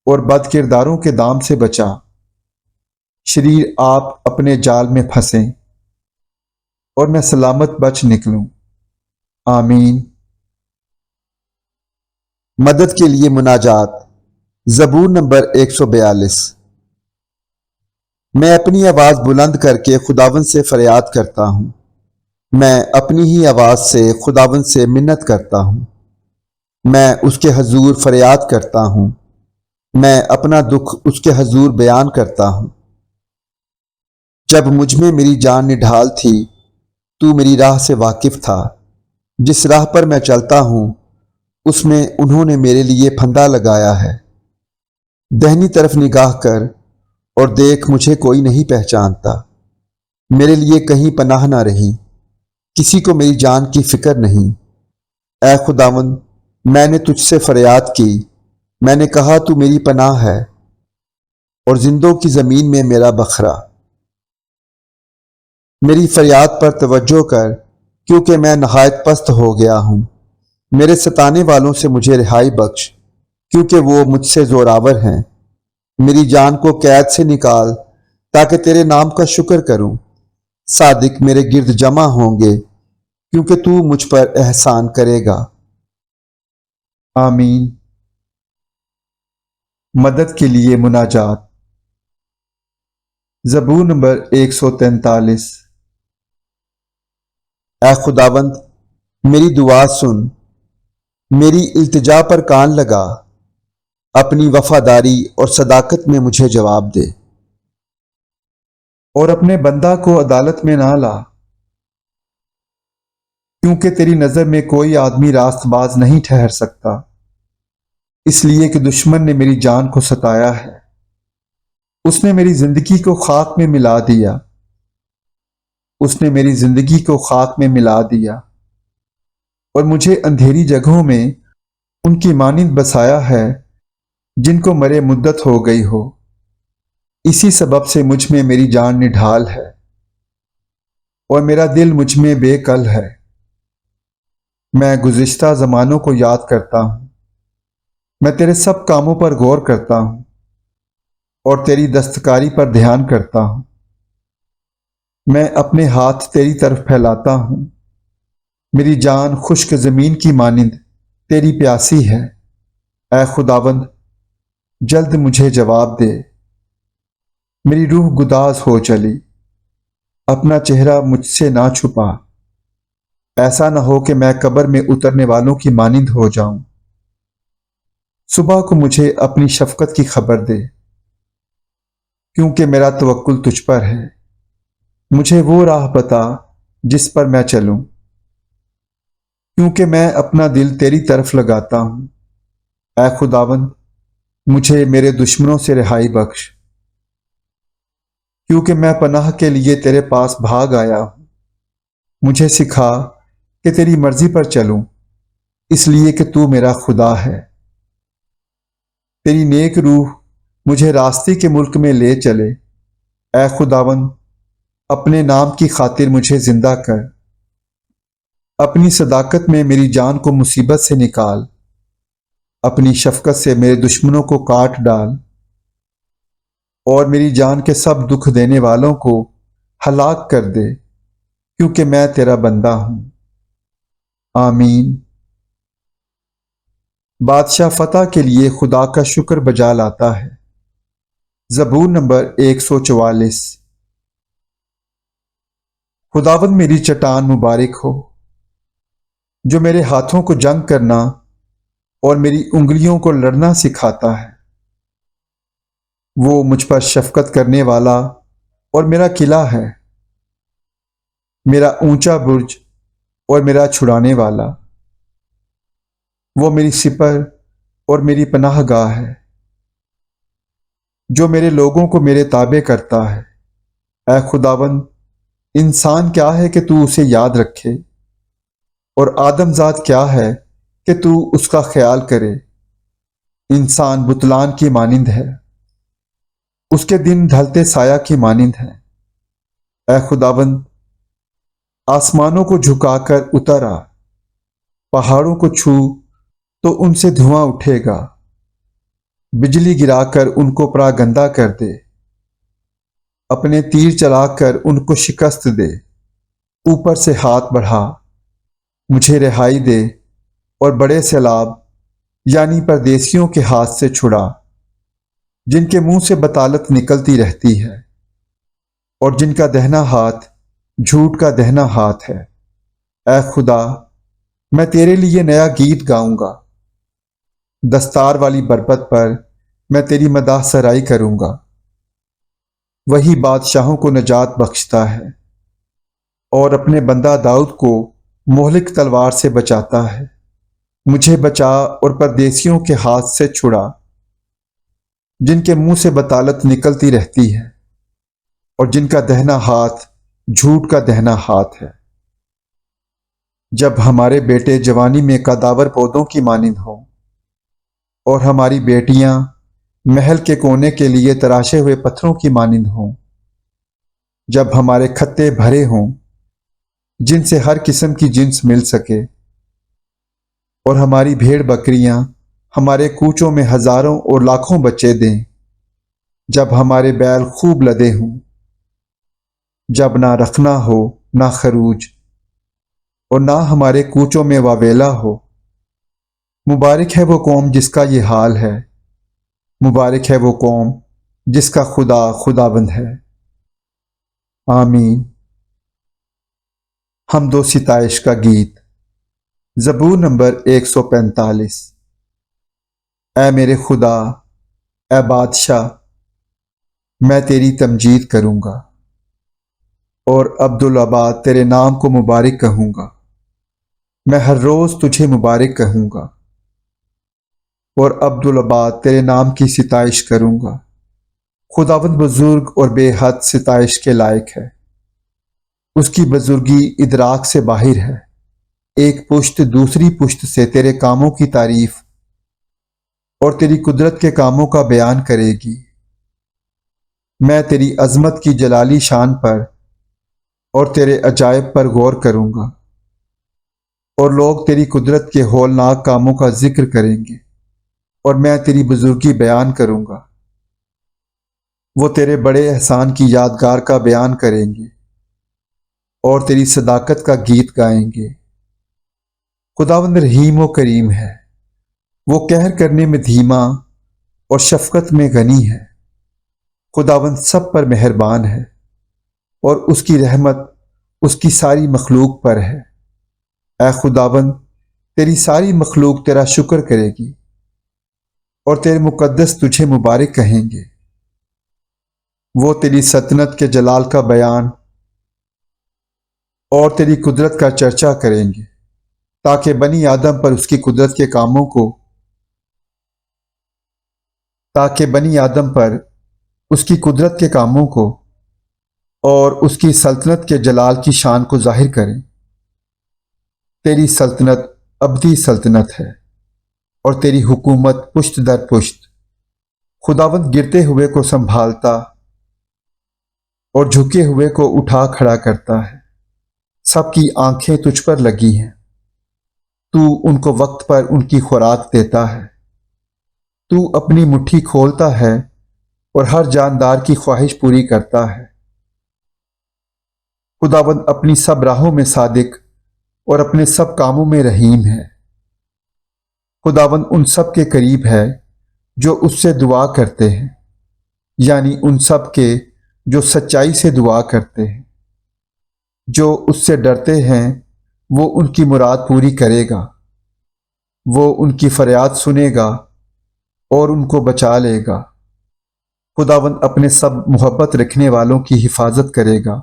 اور بد کرداروں کے دام سے بچا۔ شریر آپ اپنے جال میں پھنسیں، اور میں سلامت بچ نکلوں۔ آمین۔ مدد کے لیے مناجات۔ زبور نمبر 142۔ میں اپنی آواز بلند کر کے خداوند سے فریاد کرتا ہوں، میں اپنی ہی آواز سے خداوند سے منت کرتا ہوں۔ میں اس کے حضور فریاد کرتا ہوں، میں اپنا دکھ اس کے حضور بیان کرتا ہوں۔ جب مجھ میں میری جان نڈھال تھی، تو میری راہ سے واقف تھا۔ جس راہ پر میں چلتا ہوں، اس میں انہوں نے میرے لیے پھندا لگایا ہے۔ دہنی طرف نگاہ کر اور دیکھ، مجھے کوئی نہیں پہچانتا۔ میرے لیے کہیں پناہ نہ رہی، کسی کو میری جان کی فکر نہیں۔ اے خداوند، میں نے تجھ سے فریاد کی، میں نے کہا تو میری پناہ ہے اور زندوں کی زمین میں میرا بکھرا۔ میری فریاد پر توجہ کر، کیونکہ میں نہایت پست ہو گیا ہوں۔ میرے ستانے والوں سے مجھے رہائی بخش، کیونکہ وہ مجھ سے زوراور ہیں۔ میری جان کو قید سے نکال تاکہ تیرے نام کا شکر کروں۔ صادق میرے گرد جمع ہوں گے، کیونکہ تو مجھ پر احسان کرے گا۔ آمین۔ مدد کے لیے مناجات۔ زبور نمبر 143۔ اے خداوند، میری دعا سن، میری التجا پر کان لگا، اپنی وفاداری اور صداقت میں مجھے جواب دے۔ اور اپنے بندہ کو عدالت میں نہ لا، کیونکہ تیری نظر میں کوئی آدمی راست باز نہیں ٹھہر سکتا، اس لیے کہ دشمن نے میری جان کو ستایا ہے۔ اس نے میری زندگی کو خاک میں ملا دیا، اس نے میری زندگی کو خاک میں ملا دیا، اور مجھے اندھیری جگہوں میں ان کی مانند بسایا ہے جن کو مرے مدت ہو گئی ہو۔ اسی سبب سے مجھ میں میری جان نڈھال ہے، اور میرا دل مجھ میں بے کل ہے۔ میں گزشتہ زمانوں کو یاد کرتا ہوں، میں تیرے سب کاموں پر غور کرتا ہوں، اور تیری دستکاری پر دھیان کرتا ہوں۔ میں اپنے ہاتھ تیری طرف پھیلاتا ہوں، میری جان خشک زمین کی مانند تیری پیاسی ہے۔ اے خداوند، جلد مجھے جواب دے، میری روح گداز ہو چلی، اپنا چہرہ مجھ سے نہ چھپا، ایسا نہ ہو کہ میں قبر میں اترنے والوں کی مانند ہو جاؤں۔ صبح کو مجھے اپنی شفقت کی خبر دے، کیونکہ میرا توکل تجھ پر ہے۔ مجھے وہ راہ بتا جس پر میں چلوں، کیونکہ میں اپنا دل تیری طرف لگاتا ہوں۔ اے خداوند، مجھے میرے دشمنوں سے رہائی بخش، کیونکہ میں پناہ کے لیے تیرے پاس بھاگ آیا ہوں۔ مجھے سکھا کہ تیری مرضی پر چلوں، اس لیے کہ تو میرا خدا ہے۔ تیری نیک روح مجھے راستے کے ملک میں لے چلے۔ اے خداوند، اپنے نام کی خاطر مجھے زندہ کر، اپنی صداقت میں میری جان کو مصیبت سے نکال، اپنی شفقت سے میرے دشمنوں کو کاٹ ڈال، اور میری جان کے سب دکھ دینے والوں کو ہلاک کر دے، کیونکہ میں تیرا بندہ ہوں۔ آمین۔ بادشاہ فتح کے لیے خدا کا شکر بجا لاتا ہے۔ زبور نمبر 144۔ خداوند میری چٹان مبارک ہو، جو میرے ہاتھوں کو جنگ کرنا اور میری انگلیوں کو لڑنا سکھاتا ہے۔ وہ مجھ پر شفقت کرنے والا اور میرا قلعہ ہے، میرا اونچا برج اور میرا چھڑانے والا۔ وہ میری سپر اور میری پناہ گاہ ہے، جو میرے لوگوں کو میرے تابع کرتا ہے۔ اے خداوند، انسان کیا ہے کہ تو اسے یاد رکھے، اور آدم ذات کیا ہے کہ تو اس کا خیال کرے۔ انسان بتلان کی مانند ہے، اس کے دن ڈھلتے سایہ کی مانند ہے۔ اے خداوند، آسمانوں کو جھکا کر اتر آ، پہاڑوں کو چھو تو ان سے دھواں اٹھے گا۔ بجلی گرا کر ان کو پراگندہ کر دے، اپنے تیر چلا کر ان کو شکست دے۔ اوپر سے ہاتھ بڑھا، مجھے رہائی دے، اور بڑے سیلاب یعنی پردیسیوں کے ہاتھ سے چھڑا، جن کے منہ سے بطالت نکلتی رہتی ہے، اور جن کا دہنا ہاتھ جھوٹ کا دہنا ہاتھ ہے۔ اے خدا، میں تیرے لیے نیا گیت گاؤں گا، دستار والی بربت پر میں تیری مداح سرائی کروں گا۔ وہی بادشاہوں کو نجات بخشتا ہے، اور اپنے بندہ داؤد کو مہلک تلوار سے بچاتا ہے۔ مجھے بچا اور پردیسیوں کے ہاتھ سے چھڑا، جن کے منہ سے بطالت نکلتی رہتی ہے، اور جن کا دہنا ہاتھ جھوٹ کا دہنا ہاتھ ہے۔ جب ہمارے بیٹے جوانی میں قداور پودوں کی مانند ہوں، اور ہماری بیٹیاں محل کے کونے کے لیے تراشے ہوئے پتھروں کی مانند ہوں، جب ہمارے کھتے بھرے ہوں جن سے ہر قسم کی جنس مل سکے، اور ہماری بھیڑ بکریاں ہمارے کوچوں میں ہزاروں اور لاکھوں بچے دیں، جب ہمارے بیل خوب لدے ہوں، جب نہ رکھنا ہو نہ خروج، اور نہ ہمارے کوچوں میں واویلا ہو۔ مبارک ہے وہ قوم جس کا یہ حال ہے، مبارک ہے وہ قوم جس کا خدا خداوند ہے۔ آمین۔ حمد و ستائش کا گیت۔ زبور نمبر 145۔ اے میرے خدا، اے بادشاہ، میں تیری تمجید کروں گا، اور عبدالآباد تیرے نام کو مبارک کہوں گا۔ میں ہر روز تجھے مبارک کہوں گا، اور عبدالآباد تیرے نام کی ستائش کروں گا۔ خداوند بزرگ اور بے حد ستائش کے لائق ہے، اس کی بزرگی ادراک سے باہر ہے۔ ایک پشت دوسری پشت سے تیرے کاموں کی تعریف اور تیری قدرت کے کاموں کا بیان کرے گی۔ میں تیری عظمت کی جلالی شان پر اور تیرے عجائب پر غور کروں گا، اور لوگ تیری قدرت کے ہولناک کاموں کا ذکر کریں گے، اور میں تیری بزرگی بیان کروں گا۔ وہ تیرے بڑے احسان کی یادگار کا بیان کریں گے، اور تیری صداقت کا گیت گائیں گے۔ خداوند رحیم و کریم ہے، وہ قہر کرنے میں دھیما اور شفقت میں غنی ہے۔ خداوند سب پر مہربان ہے، اور اس کی رحمت اس کی ساری مخلوق پر ہے۔ اے خداوند، تیری ساری مخلوق تیرا شکر کرے گی، اور تیرے مقدس تجھے مبارک کہیں گے۔ وہ تیری سلطنت کے جلال کا بیان اور تیری قدرت کا چرچا کریں گے، تاکہ بنی آدم پر اس کی قدرت کے کاموں کو اور اس کی سلطنت کے جلال کی شان کو ظاہر کریں۔ تیری سلطنت ابدی سلطنت ہے، اور تیری حکومت پشت در پشت۔ خداوند گرتے ہوئے کو سنبھالتا اور جھکے ہوئے کو اٹھا کھڑا کرتا ہے۔ سب کی آنکھیں تجھ پر لگی ہیں، تو ان کو وقت پر ان کی خوراک دیتا ہے۔ تو اپنی مٹھی کھولتا ہے اور ہر جاندار کی خواہش پوری کرتا ہے۔ خداوند اپنی سب راہوں میں صادق اور اپنے سب کاموں میں رحیم ہے۔ خداوند ان سب کے قریب ہے جو اس سے دعا کرتے ہیں، یعنی ان سب کے جو سچائی سے دعا کرتے ہیں۔ جو اس سے ڈرتے ہیں وہ ان کی مراد پوری کرے گا، وہ ان کی فریاد سنے گا اور ان کو بچا لے گا۔ خداوند اپنے سب محبت رکھنے والوں کی حفاظت کرے گا،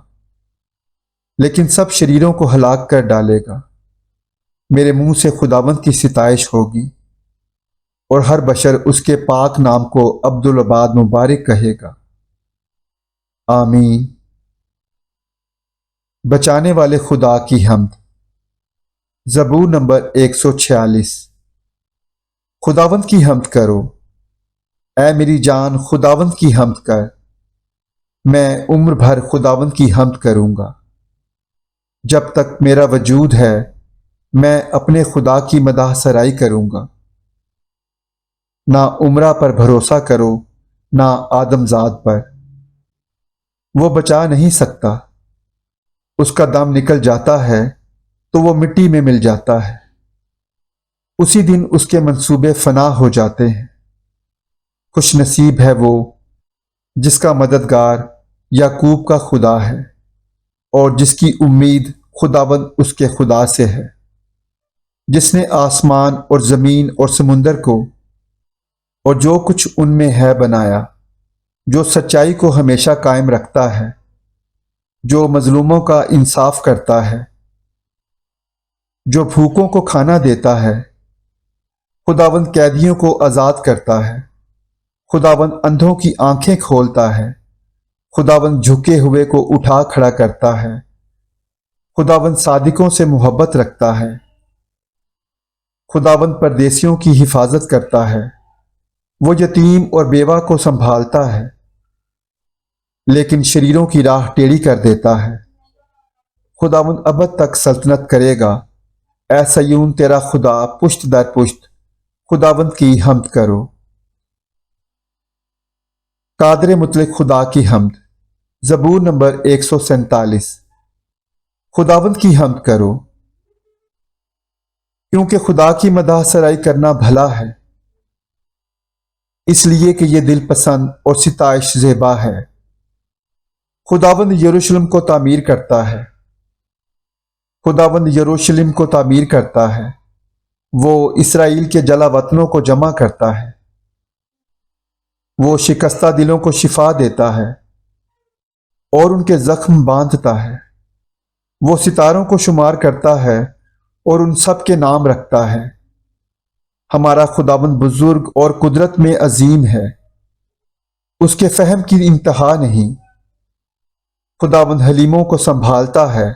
لیکن سب شریروں کو ہلاک کر ڈالے گا۔ میرے منہ سے خداوند کی ستائش ہوگی، اور ہر بشر اس کے پاک نام کو عبدالآباد مبارک کہے گا۔ آمین۔ بچانے والے خدا کی حمد۔ زبور نمبر 146۔ خداوند کی حمد کرو، اے میری جان خداوند کی حمد کر۔ میں عمر بھر خداوند کی حمد کروں گا۔ جب تک میرا وجود ہے میں اپنے خدا کی مدح سرائی کروں گا۔ نہ عمرہ پر بھروسہ کرو نہ آدم زاد پر، وہ بچا نہیں سکتا۔ اس کا دم نکل جاتا ہے تو وہ مٹی میں مل جاتا ہے، اسی دن اس کے منصوبے فنا ہو جاتے ہیں۔ خوش نصیب ہے وہ جس کا مددگار یعقوب کا خدا ہے، اور جس کی امید خداوند اس کے خدا سے ہے، جس نے آسمان اور زمین اور سمندر کو اور جو کچھ ان میں ہے بنایا، جو سچائی کو ہمیشہ قائم رکھتا ہے، جو مظلوموں کا انصاف کرتا ہے، جو بھوکوں کو کھانا دیتا ہے۔ خداوند قیدیوں کو آزاد کرتا ہے، خداوند اندھوں کی آنکھیں کھولتا ہے، خداوند جھکے ہوئے کو اٹھا کھڑا کرتا ہے، خداوند صادقوں سے محبت رکھتا ہے، خداوند پردیسیوں کی حفاظت کرتا ہے، وہ یتیم اور بیوہ کو سنبھالتا ہے، لیکن شریروں کی راہ ٹیڑھی کر دیتا ہے۔ خداوند ابد تک سلطنت کرے گا، اے سیون تیرا خدا پشت در پشت خداوند کی حمد کرو۔ قادر مطلق خدا کی حمد۔ زبور نمبر 147۔ خداوند کی حمد کرو، کیونکہ خدا کی مدح سرائی کرنا بھلا ہے، اس لیے کہ یہ دل پسند اور ستائش زیبا ہے۔ خداوند یروشلم کو تعمیر کرتا ہے، خداوند یروشلم کو تعمیر کرتا ہے، وہ اسرائیل کے جلا وطنوں کو جمع کرتا ہے، وہ شکستہ دلوں کو شفا دیتا ہے اور ان کے زخم باندھتا ہے۔ وہ ستاروں کو شمار کرتا ہے اور ان سب کے نام رکھتا ہے۔ ہمارا خداوند بزرگ اور قدرت میں عظیم ہے، اس کے فہم کی انتہا نہیں۔ خداوند حلیموں کو سنبھالتا ہے،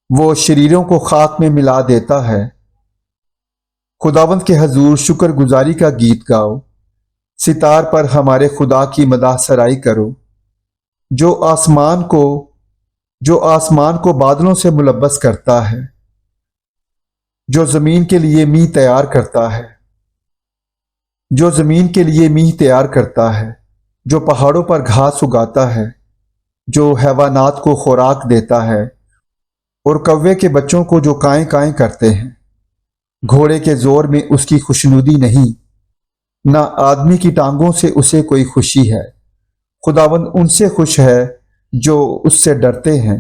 وہ شریروں کو خاک میں ملا دیتا ہے۔ خداوند کے حضور شکر گزاری کا گیت گاؤ، ستار پر ہمارے خدا کی مدح سرائی کرو، جو آسمان کو بادلوں سے ملبس کرتا ہے، جو زمین کے لیے میہ تیار کرتا ہے، جو زمین کے لیے میہ تیار کرتا ہے، جو پہاڑوں پر گھاس اگاتا ہے، جو حیوانات کو خوراک دیتا ہے، اور کوے کے بچوں کو جو کائیں کائیں کرتے ہیں۔ گھوڑے کے زور میں اس کی خوشنودی نہیں، نہ آدمی کی ٹانگوں سے اسے کوئی خوشی ہے۔ خداوند ان سے خوش ہے جو اس سے ڈرتے ہیں،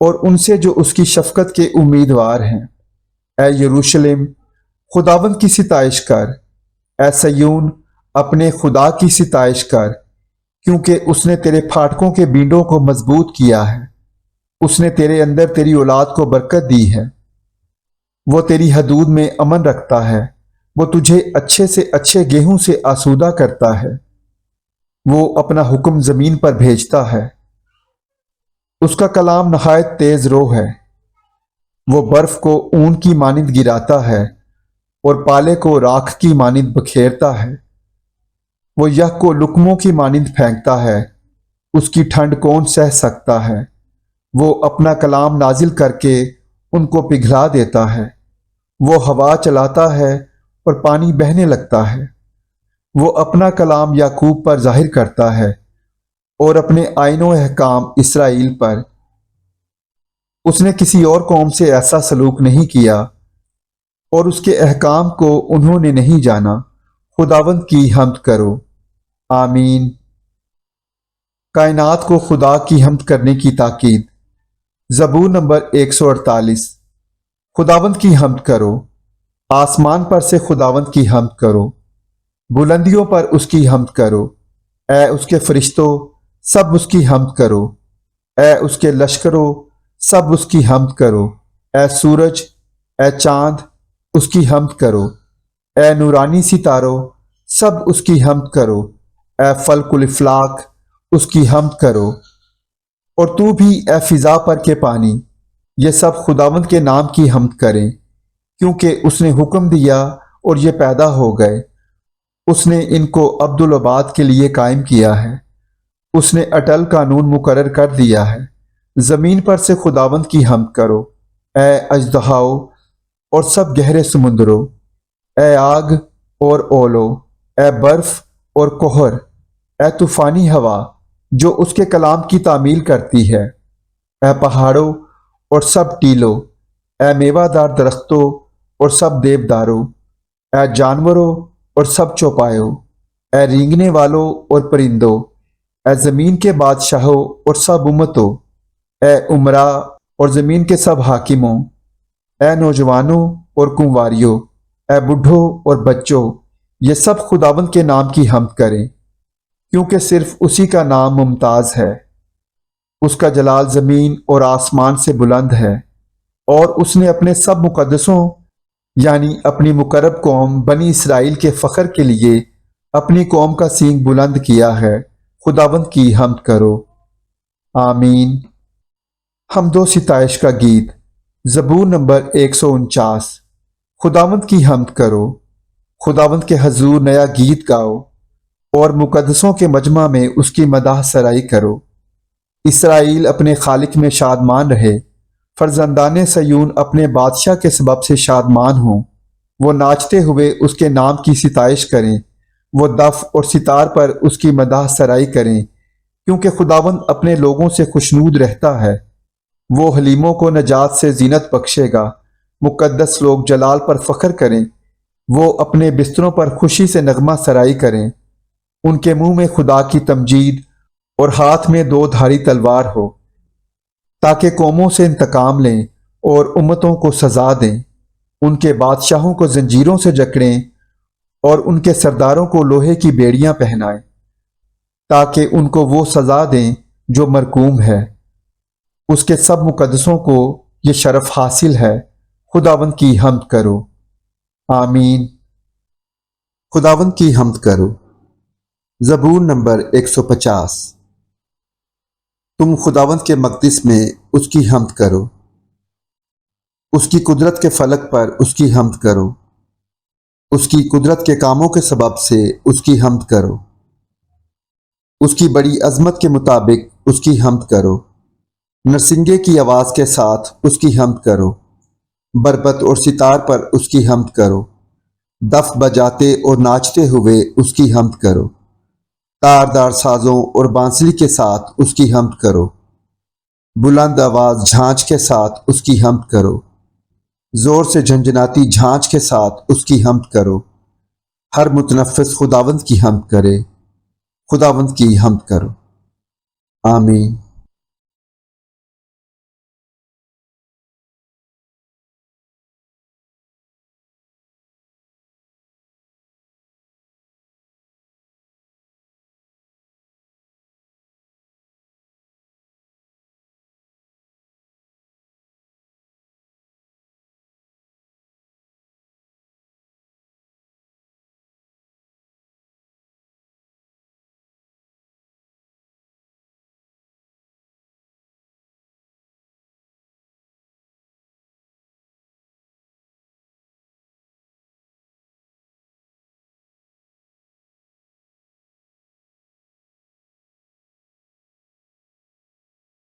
اور ان سے جو اس کی شفقت کے امیدوار ہیں۔ اے یروشلم خداوند کی ستائش کر، اے سیون اپنے خدا کی ستائش کر، کیونکہ اس نے تیرے پھاٹکوں کے بینڈوں کو مضبوط کیا ہے، اس نے تیرے اندر تیری اولاد کو برکت دی ہے۔ وہ تیری حدود میں امن رکھتا ہے، وہ تجھے اچھے سے اچھے گیہوں سے آسودہ کرتا ہے۔ وہ اپنا حکم زمین پر بھیجتا ہے، اس کا کلام نہایت تیز رو ہے۔ وہ برف کو اون کی مانند گراتا ہے اور پالے کو راکھ کی مانند بکھیرتا ہے۔ وہ یک کو لقموں کی مانند پھینکتا ہے، اس کی ٹھنڈ کون سہ سکتا ہے؟ وہ اپنا کلام نازل کر کے ان کو پگھلا دیتا ہے۔ وہ ہوا چلاتا ہے اور پانی بہنے لگتا ہے۔ وہ اپنا کلام یعقوب پر ظاہر کرتا ہے اور اپنے آئین و احکام اسرائیل پر۔ اس نے کسی اور قوم سے ایسا سلوک نہیں کیا اور اس کے احکام کو انہوں نے نہیں جانا۔ خداوند کی حمد کرو۔ آمین۔ کائنات کو خدا کی حمد کرنے کی تاکید۔ زبور نمبر 148۔ خداوند کی حمد کرو، آسمان پر سے خداوند کی حمد کرو، بلندیوں پر اس کی حمد کرو، اے اس کے فرشتوں سب اس کی حمد کرو، اے اس کے لشکروں سب اس کی حمد کرو، اے سورج، اے چاند اس کی حمد کرو، اے نورانی ستاروں سب اس کی حمد کرو، اے فلک الافلاک اس کی حمد کرو، اور تو بھی اے فضا پر کے پانی، یہ سب خداوند کے نام کی حمد کریں، کیونکہ اس نے حکم دیا اور یہ پیدا ہو گئے۔ اس نے ان کو عبدالآباد کے لیے قائم کیا ہے، اس نے اٹل قانون مقرر کر دیا ہے۔ زمین پر سے خداوند کی حمد کرو، اے اژدہاؤ اور سب گہرے سمندروں، اے آگ اور اولو، اے برف اور کہر، اے طوفانی ہوا جو اس کے کلام کی تعمیل کرتی ہے، اے پہاڑوں اور سب ٹیلوں، اے میوہ دار درختوں اور سب دیوداروں، اے جانوروں اور سب چوپایوں، اے رینگنے والوں اور پرندوں، اے زمین کے بادشاہوں اور سب امتوں، اے عمراء اور زمین کے سب حاکموں، اے نوجوانوں اور کنواریوں، اے بڈھوں اور بچوں، یہ سب خداوند کے نام کی حمد کریں، کیونکہ صرف اسی کا نام ممتاز ہے۔ اس کا جلال زمین اور آسمان سے بلند ہے، اور اس نے اپنے سب مقدسوں یعنی اپنی مقرب قوم بنی اسرائیل کے فخر کے لیے اپنی قوم کا سینگ بلند کیا ہے۔ خداوند کی حمد کرو۔ آمین۔ حمد و ستائش کا گیت۔ زبور نمبر 149۔ خداوند کی حمد کرو، خداوند کے حضور نیا گیت گاؤ، اور مقدسوں کے مجمع میں اس کی مداح سرائی کرو۔ اسرائیل اپنے خالق میں شادمان رہے، فرزندان سیون اپنے بادشاہ کے سبب سے شادمان ہوں۔ وہ ناچتے ہوئے اس کے نام کی ستائش کریں، وہ دف اور ستار پر اس کی مداح سرائی کریں، کیونکہ خداوند اپنے لوگوں سے خوشنود رہتا ہے۔ وہ حلیموں کو نجات سے زینت بخشے گا، مقدس لوگ جلال پر فخر کریں، وہ اپنے بستروں پر خوشی سے نغمہ سرائی کریں۔ ان کے منہ میں خدا کی تمجید اور ہاتھ میں 2 دھاری تلوار ہو، تاکہ قوموں سے انتقام لیں اور امتوں کو سزا دیں، ان کے بادشاہوں کو زنجیروں سے جکڑیں اور ان کے سرداروں کو لوہے کی بیڑیاں پہنائیں، تاکہ ان کو وہ سزا دیں جو مرقوم ہے۔ اس کے سب مقدسوں کو یہ شرف حاصل ہے۔ خداوند کی حمد کرو۔ آمین۔ خداوند کی حمد کرو۔ زبور نمبر 150۔ تم خداوند کے مقدس میں اس کی حمد کرو، اس کی قدرت کے فلک پر اس کی حمد کرو، اس کی قدرت کے کاموں کے سبب سے اس کی حمد کرو، اس کی بڑی عظمت کے مطابق اس کی حمد کرو، نرسنگے کی آواز کے ساتھ اس کی حمد کرو، بربت اور ستار پر اس کی حمد کرو، دف بجاتے اور ناچتے ہوئے اس کی حمد کرو، تاردار سازوں اور بانسری کے ساتھ اس کی حمد کرو، بلند آواز جھانچ کے ساتھ اس کی حمد کرو، زور سے جھنجھناتی جھانچ کے ساتھ اس کی حمد کرو۔ ہر متنفس خداوند کی حمد کرے، خداوند کی حمد کرو۔ آمین۔